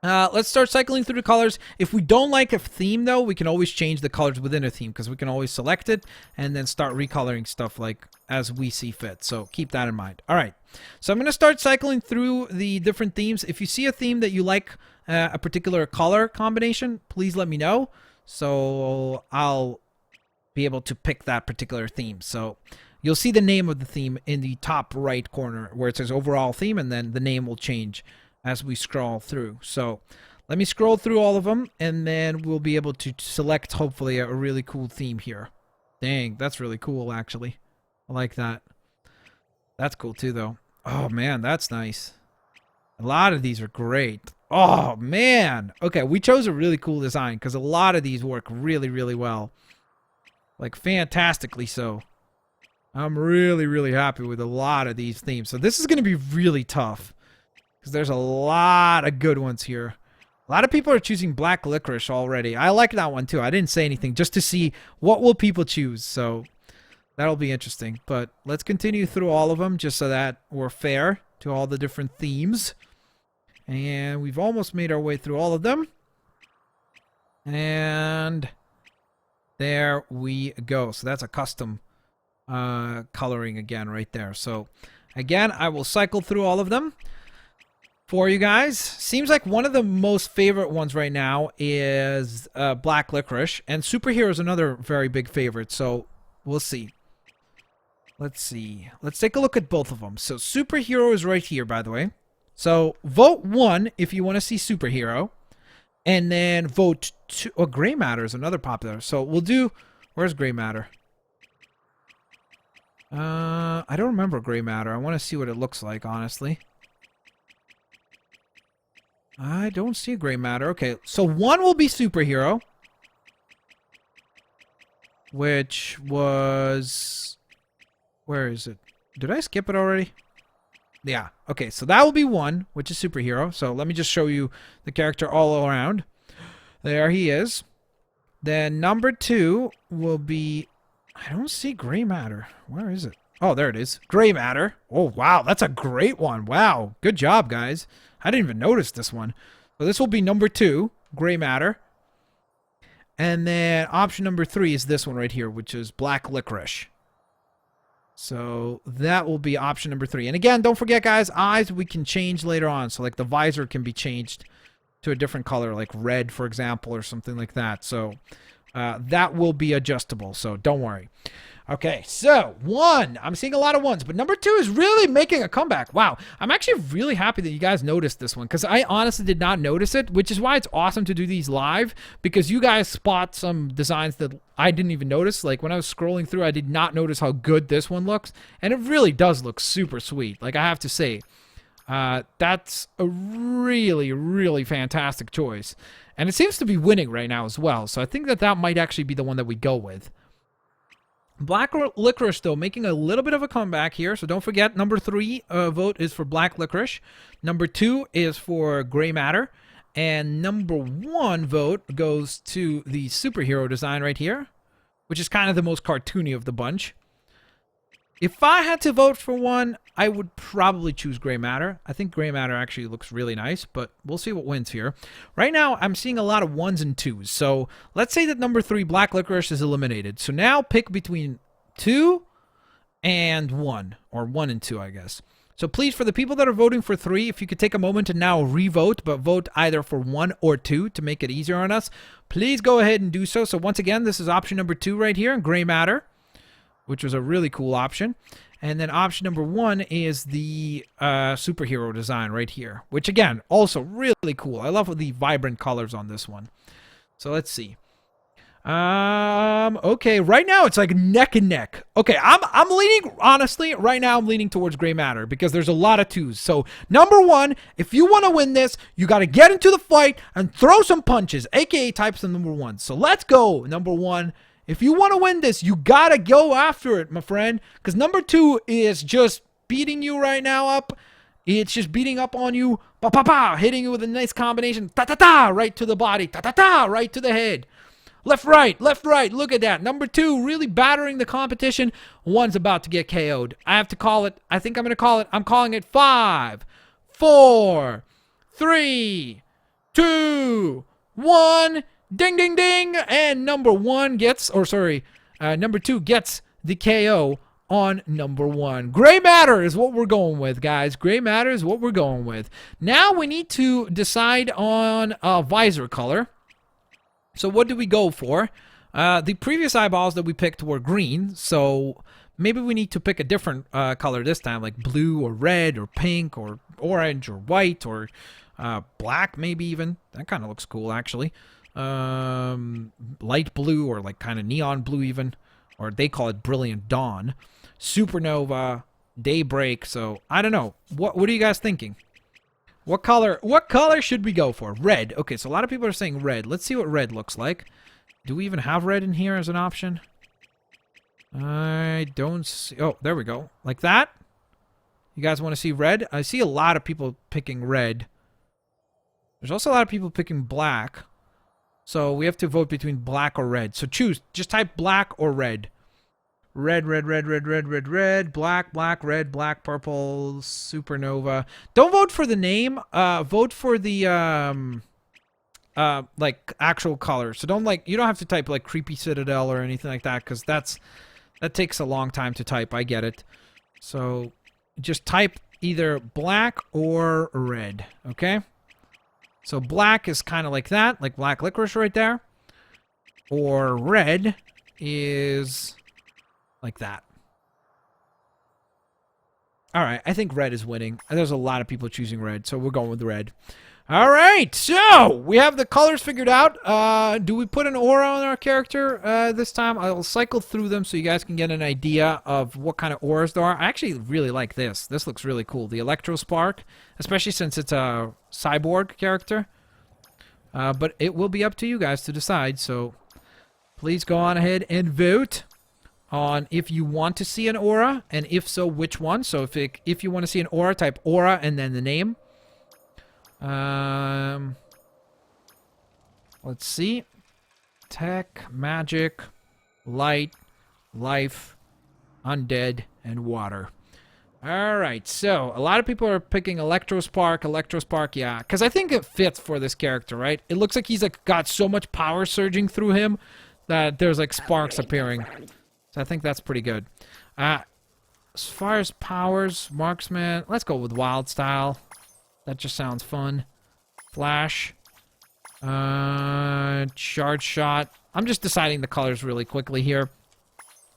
let's start cycling through the colors. If we don't like a theme, though, we can always change the colors within a theme, because we can always select it and then start recoloring stuff like as we see fit. So keep that in mind. All right. So I'm going to start cycling through the different themes. If you see a theme that you like, a particular color combination, please let me know, so I'll be able to pick that particular theme. So you'll see the name of the theme in the top right corner where it says overall theme, and then the name will change as we scroll through. So let me scroll through all of them, and then we'll be able to select hopefully a really cool theme here. Dang, that's really cool, actually. I like that. That's cool too, though. Oh man, that's nice. A lot of these are great. Oh, man. Okay, we chose a really cool design because a lot of these work really, really well. Like, fantastically so. I'm really, really happy with a lot of these themes. So this is going to be really tough because there's a lot of good ones here. A lot of people are choosing black licorice already. I like that one, too. I didn't say anything just to see what will people choose. So that'll be interesting. But let's continue through all of them just so that we're fair to all the different themes. And we've almost made our way through all of them. And there we go. So that's a custom coloring again right there. So again, I will cycle through all of them for you guys. Seems like one of the most favorite ones right now is black licorice. And superhero is another very big favorite. So we'll see. Let's see. Let's take a look at both of them. So superhero is right here, by the way. So, vote 1 if you want to see superhero. And then vote 2. Oh, gray matter is another popular. So, we'll do... Where's gray matter? I don't remember gray matter. I want to see what it looks like, honestly. I don't see gray matter. Okay, so 1 will be superhero. Which was... Where is it? Did I skip it already? Yeah, okay, so that will be 1, which is superhero. So let me just show you the character all around. There he is. Then number 2 will be... I don't see gray matter. Where is it? Oh, there it is. Gray matter. Oh, wow, that's a great one. Wow, good job, guys. I didn't even notice this one. So this will be number 2, gray matter. And then option number 3 is this one right here, which is black licorice. So that will be option number 3. And again, don't forget, guys, eyes we can change later on. So like the visor can be changed to a different color, like red, for example, or something like that. So that will be adjustable. So don't worry. Okay, so 1. I'm seeing a lot of 1s, but number 2 is really making a comeback. Wow, I'm actually really happy that you guys noticed this one because I honestly did not notice it, which is why it's awesome to do these live because you guys spot some designs that I didn't even notice. Like when I was scrolling through, I did not notice how good this one looks, and it really does look super sweet. Like I have to say, that's a really, really fantastic choice, and it seems to be winning right now as well. So I think that that might actually be the one that we go with. Black licorice, though, making a little bit of a comeback here. So don't forget, number 3 vote is for black licorice. Number 2 is for gray matter. And number 1 vote goes to the superhero design right here, which is kind of the most cartoony of the bunch. If I had to vote for one, I would probably choose gray matter. I think gray matter actually looks really nice, but we'll see what wins here. Right now, I'm seeing a lot of 1s and 2s. So let's say that number 3, black licorice, is eliminated. So now pick between 2 and 1, or 1 and 2, I guess. So please, for the people that are voting for 3, if you could take a moment to now re-vote, but vote either for 1 or 2 to make it easier on us, please go ahead and do so. So once again, this is option number 2 right here, Gray Matter, which was a really cool option. And then option number 1 is the superhero design right here, which again, also really cool. I love the vibrant colors on this one. So let's see. Okay, right now it's like neck and neck. Okay, I'm leaning, honestly, right now I'm leaning towards Gray Matter because there's a lot of 2s. So, number 1, if you want to win this, you got to get into the fight and throw some punches, aka types of number 1. So, let's go, number 1. If you want to win this, you got to go after it, my friend, because number 2 is just beating you right now up. It's just beating up on you, pa-pa-pa, hitting you with a nice combination, ta-ta-ta, right to the body, ta-ta-ta, right to the head. Left, right, look at that. Number 2, really battering the competition. 1's about to get KO'd. I have to call it. I think I'm going to call it. I'm calling it 5, 4, 3, 2, 1. Ding, ding, ding. And number 2 gets the KO on number 1. Gray Matter is what we're going with, guys. Gray Matter is what we're going with. Now we need to decide on a visor color. So what do we go for? The previous eyeballs that we picked were green, so maybe we need to pick a different color this time, like blue or red or pink or orange or white or black maybe even. That kind of looks cool, actually. Light blue or like kind of neon blue even, or they call it Brilliant Dawn. Supernova, Daybreak, so I don't know. What are you guys thinking? What color should we go for? Red. Okay, so a lot of people are saying red. Let's see what red looks like. Do we even have red in here as an option? I don't see. Oh, there we go. Like that? You guys want to see red? I see a lot of people picking red. There's also a lot of people picking black. So we have to vote between black or red. So choose. Just type black or red. Red, red, red, red, red, red, red, black, black, red, black, purple, supernova. Don't vote for the name. Vote for the like actual color. So you don't have to type like Creepy Citadel or anything like that, because that takes a long time to type. I get it. So just type either black or red. Okay. So black is kind of like that, like black licorice right there, or red is like that. All right, I think red is winning. There's a lot of people choosing red, so we're going with red. All right, so we have the colors figured out. Do we put an aura on our character this time? I'll cycle through them so you guys can get an idea of what kind of auras there are. I actually really like this. This looks really cool. The Electro Spark, especially since it's a cyborg character. But it will be up to you guys to decide, so please go on ahead and vote on if you want to see an aura, and if so, which one. So if you want to see an aura, type aura and then the name. Let's see. Tech, magic, light, life, undead, and water. Alright, so a lot of people are picking Electrospark, yeah, because I think it fits for this character, right? It looks like he's got so much power surging through him that there's like sparks appearing. So I think that's pretty good. As far as powers, marksman, let's go with wild style. That just sounds fun. Flash. Charge shot. I'm just deciding the colors really quickly here.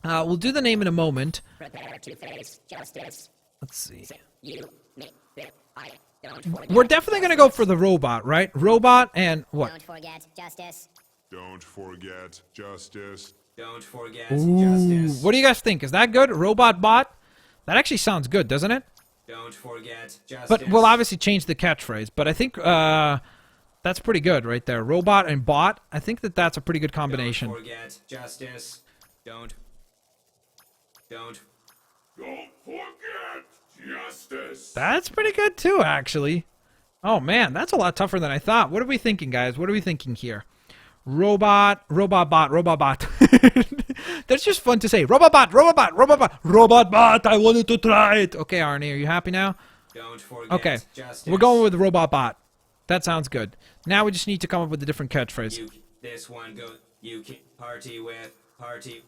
We'll do the name in a moment. Prepare to face justice. Let's see. You make it. We're definitely going to go for the robot, right? Robot and what? Don't forget justice. Don't forget justice. Don't forget Ooh, justice. what do you guys think? Is that good? Robot bot? That actually sounds good, doesn't it? Don't forget justice. But we'll obviously change the catchphrase. But I think that's pretty good right there. Robot and bot. I think that's a pretty good combination. Don't forget justice. Don't forget justice. That's pretty good too, actually. Oh man, that's a lot tougher than I thought. What are we thinking, guys? What are we thinking here? Robot bot. That's just fun to say. Robot bot. I wanted to try it. Okay, Arnie, are you happy now? Don't forget Okay, justice. we're going with robot bot. That sounds good. Now we just need to come up with a different catchphrase. This one goes. You can party with Party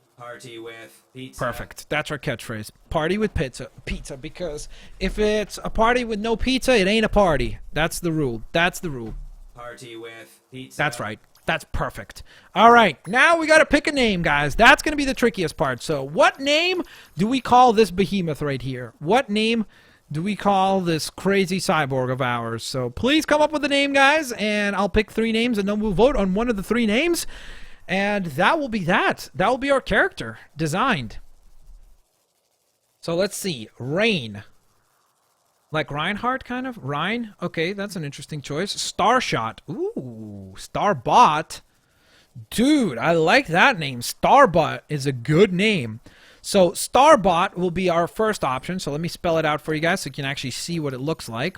with pizza. Perfect. That's our catchphrase. Party with pizza. Pizza, because if it's a party with no pizza, it ain't a party. That's the rule. That's the rule. Party with pizza. That's right. That's perfect. All right. Now we got to pick a name, guys. That's going to be the trickiest part. So what name do we call this behemoth right here? What name do we call this crazy cyborg of ours? So please come up with a name, guys, and I'll pick 3 names, and then we'll vote on one of the 3 names. And that will be that. That will be our character designed. So let's see. Rain. Like Reinhardt, kind of? Rhine? Okay, that's an interesting choice. Starshot. Ooh, Starbot. Dude, I like that name. Starbot is a good name. So Starbot will be our first option. So let me spell it out for you guys so you can actually see what it looks like.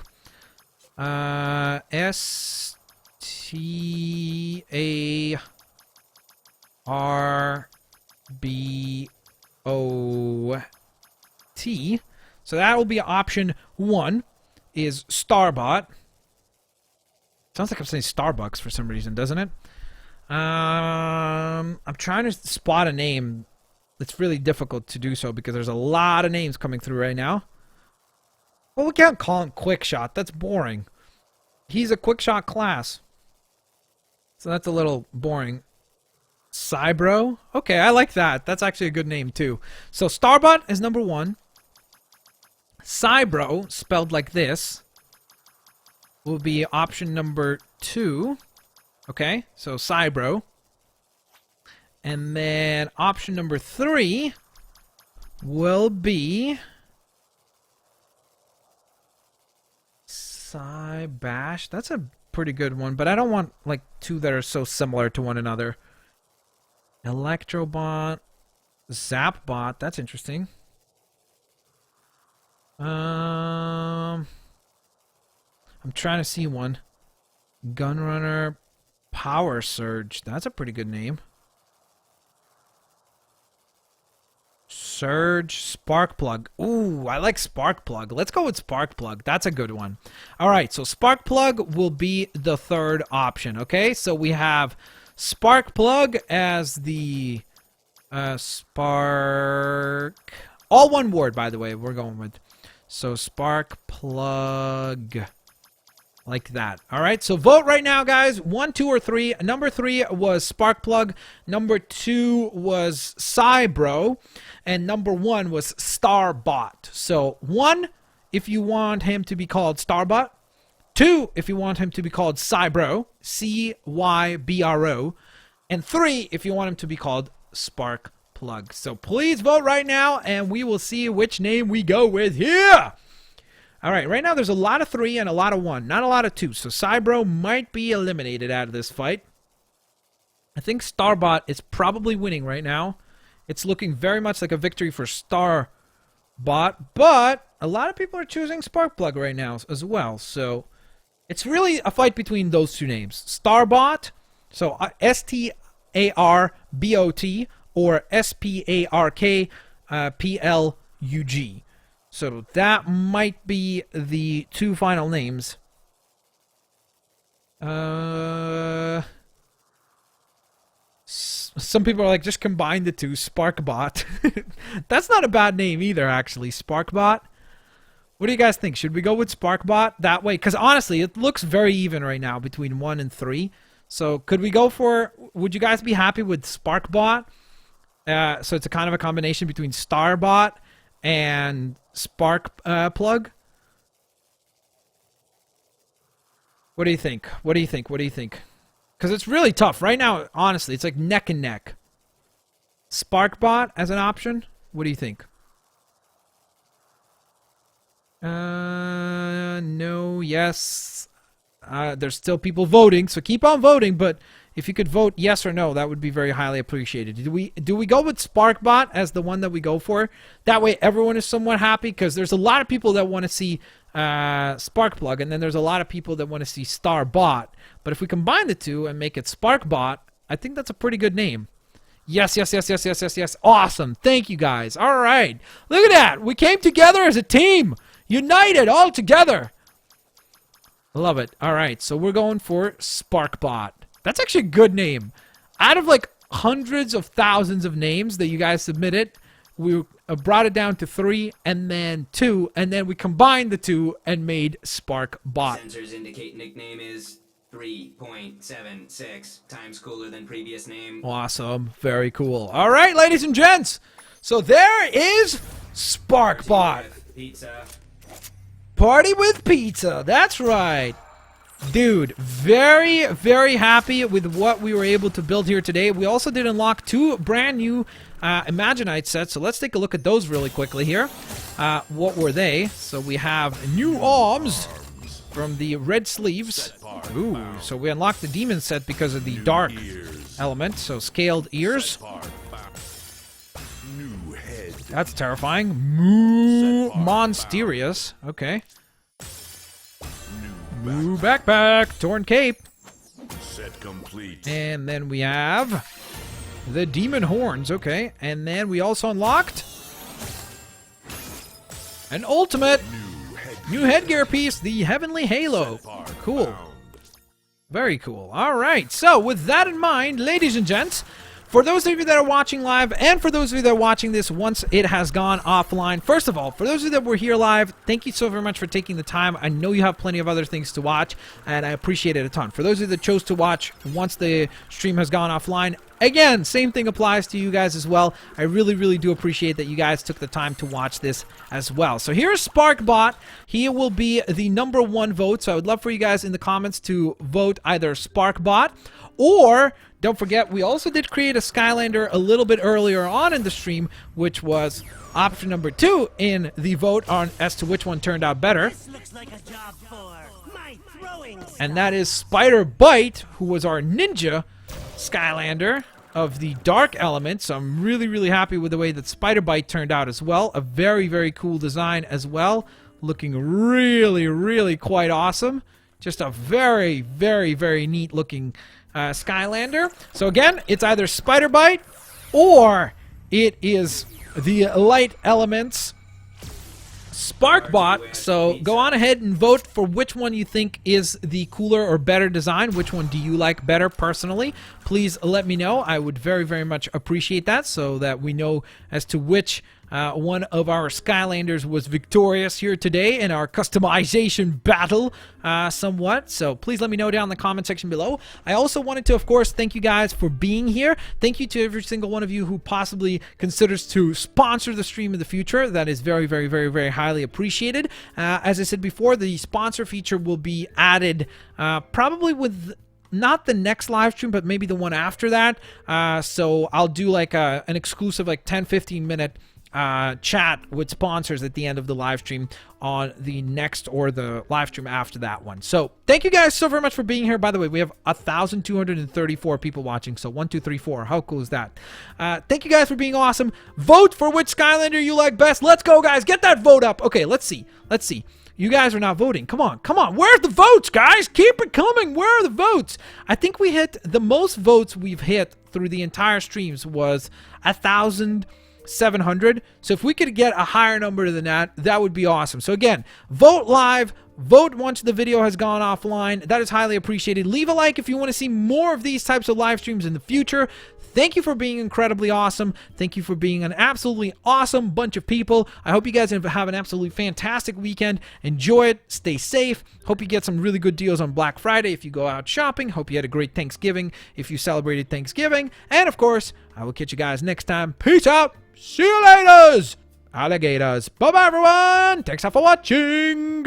S-T-A-R-B-O-T. So that will be option 1, is Starbot. Sounds like I'm saying Starbucks for some reason, doesn't it? I'm trying to spot a name. It's really difficult to do so because there's a lot of names coming through right now. Well, we can't call him Quickshot. That's boring. He's a Quickshot class. So that's a little boring. Cybro? Okay, I like that. That's actually a good name too. So Starbot is number 1. Cybro, spelled like this, will be option number 2. Okay, so Cybro. And then option number 3 will be Cybash. That's a pretty good one, but I don't want like 2 that are so similar to one another. Electrobot, Zapbot. That's interesting. I'm trying to see one. Gunrunner, Power Surge. That's a pretty good name. Surge, Sparkplug. Ooh, I like Sparkplug. Let's go with Sparkplug. That's a good one. All right, so Sparkplug will be the 3rd option. Okay, so we have Sparkplug as the Spark. All one word, by the way. We're going with. So Sparkplug. Like that. All right, so vote right now, guys. 1, 2, or 3. Number 3 was Sparkplug. Number 2 was Cybro. And number 1 was Starbot. So 1, if you want him to be called Starbot. 2, if you want him to be called Cybro. C-Y-B-R-O. And 3, if you want him to be called Sparkplug. So please vote right now, and we will see which name we go with here. All right, right now there's a lot of 3 and a lot of 1. Not a lot of 2. So Cybro might be eliminated out of this fight. I think Starbot is probably winning right now. It's looking very much like a victory for Starbot, but a lot of people are choosing Sparkplug right now as well. So it's really a fight between those 2 names. Starbot, so S-T-A-R-B-O-T, or S-P-A-R-K-P-L-U-G. So that might be the 2 final names. Some people are like, just combine the 2. Sparkbot. That's not a bad name either, actually. Sparkbot. What do you guys think? Should we go with Sparkbot that way? Because honestly, it looks very even right now between 1 and 3. So could we go for... Would you guys be happy with Sparkbot? So it's a kind of a combination between Starbot and Sparkplug. What do you think? What do you think? What do you think? Because it's really tough. Right now, honestly, it's like neck and neck. Sparkbot as an option? What do you think? No, yes. There's still people voting, so keep on voting, but if you could vote yes or no, that would be very highly appreciated. Do we go with Sparkbot as the one that we go for? That way everyone is somewhat happy, because there's a lot of people that want to see Sparkplug, and then there's a lot of people that want to see Starbot. But if we combine the 2 and make it Sparkbot, I think that's a pretty good name. Yes, yes, yes, yes, yes, yes, yes. Awesome. Thank you, guys. All right. Look at that. We came together as a team. United all together. Love it. All right. So we're going for Sparkbot. That's actually a good name. Out of like hundreds of thousands of names that you guys submitted. We brought it down to 3 and then 2, and then we combined the 2 and made Spark Bot. Sensors indicate nickname is 3.76 times cooler than previous name. Awesome. Very cool. All right, ladies and gents. So there is Spark Bot. With pizza. Party with pizza. That's right. Dude, very, very happy with what we were able to build here today. We also did unlock 2 brand new Imaginite sets, so let's take a look at those really quickly here. What were they? So we have new arms from the red sleeves. Ooh, so we unlocked the demon set because of the dark element, so scaled ears. That's terrifying. Monsterious. Okay. New backpack. Torn cape. Set complete. And then we have the demon horns. Okay. And then we also unlocked an ultimate new headgear piece, the Heavenly Halo. Cool. Very cool. All right. So with that in mind, ladies and gents, for those of you that are watching live, and for those of you that are watching this once it has gone offline, first of all, for those of you that were here live, thank you so very much for taking the time. I know you have plenty of other things to watch, and I appreciate it a ton. For those of you that chose to watch once the stream has gone offline, again, same thing applies to you guys as well. I really, really do appreciate that you guys took the time to watch this as well. So here's SparkBot. He will be the #1 vote, so I would love for you guys in the comments to vote either SparkBot or... don't forget, we also did create a Skylander a little bit earlier on in the stream, which was option number 2 in the vote on as to which one turned out better. This looks like a job for my throwing stuff. And that is Spider Bite, who was our ninja Skylander of the dark element. So I'm really, really happy with the way that Spider Bite turned out as well. A very, very cool design as well. Looking really, really quite awesome. Just a very, very, very neat looking Skylander. So again, it's either Spider Bite or it is the light elements SparkBot. So go on ahead and vote for which one you think is the cooler or better design. Which one do you like better personally? Please let me know. I would very, very much appreciate that so that we know as to which one of our Skylanders was victorious here today in our customization battle somewhat. So please let me know down in the comment section below. I also wanted to, of course, thank you guys for being here. Thank you to every single one of you who possibly considers to sponsor the stream in the future. That is very, very, very, very highly appreciated. As I said before, the sponsor feature will be added probably with... not the next live stream, but maybe the one after that. So I'll do like an exclusive like 10-15 minute chat with sponsors at the end of the live stream on the next or the live stream after that one. So thank you guys so very much for being here. By the way, we have 1,234 people watching. So 1, 2, 3, 4. How cool is that? Thank you guys for being awesome. Vote for which Skylander you like best. Let's go, guys. Get that vote up. Okay, let's see. Let's see. You guys are not voting. Come on, come on. Where's the votes, guys? Keep it coming. Where are the votes? I think we hit the most votes we've hit through the entire streams was 1,700. So if we could get a higher number than that, that would be awesome. So again, vote live. Vote once the video has gone offline. That is highly appreciated. Leave a like if you want to see more of these types of live streams in the future. Thank you for being incredibly awesome. Thank you for being an absolutely awesome bunch of people. I hope you guys have an absolutely fantastic weekend. Enjoy it. Stay safe. Hope you get some really good deals on Black Friday if you go out shopping. Hope you had a great Thanksgiving if you celebrated Thanksgiving. And of course, I will catch you guys next time. Peace out. See you later, alligators. Bye-bye, everyone. Thanks for watching.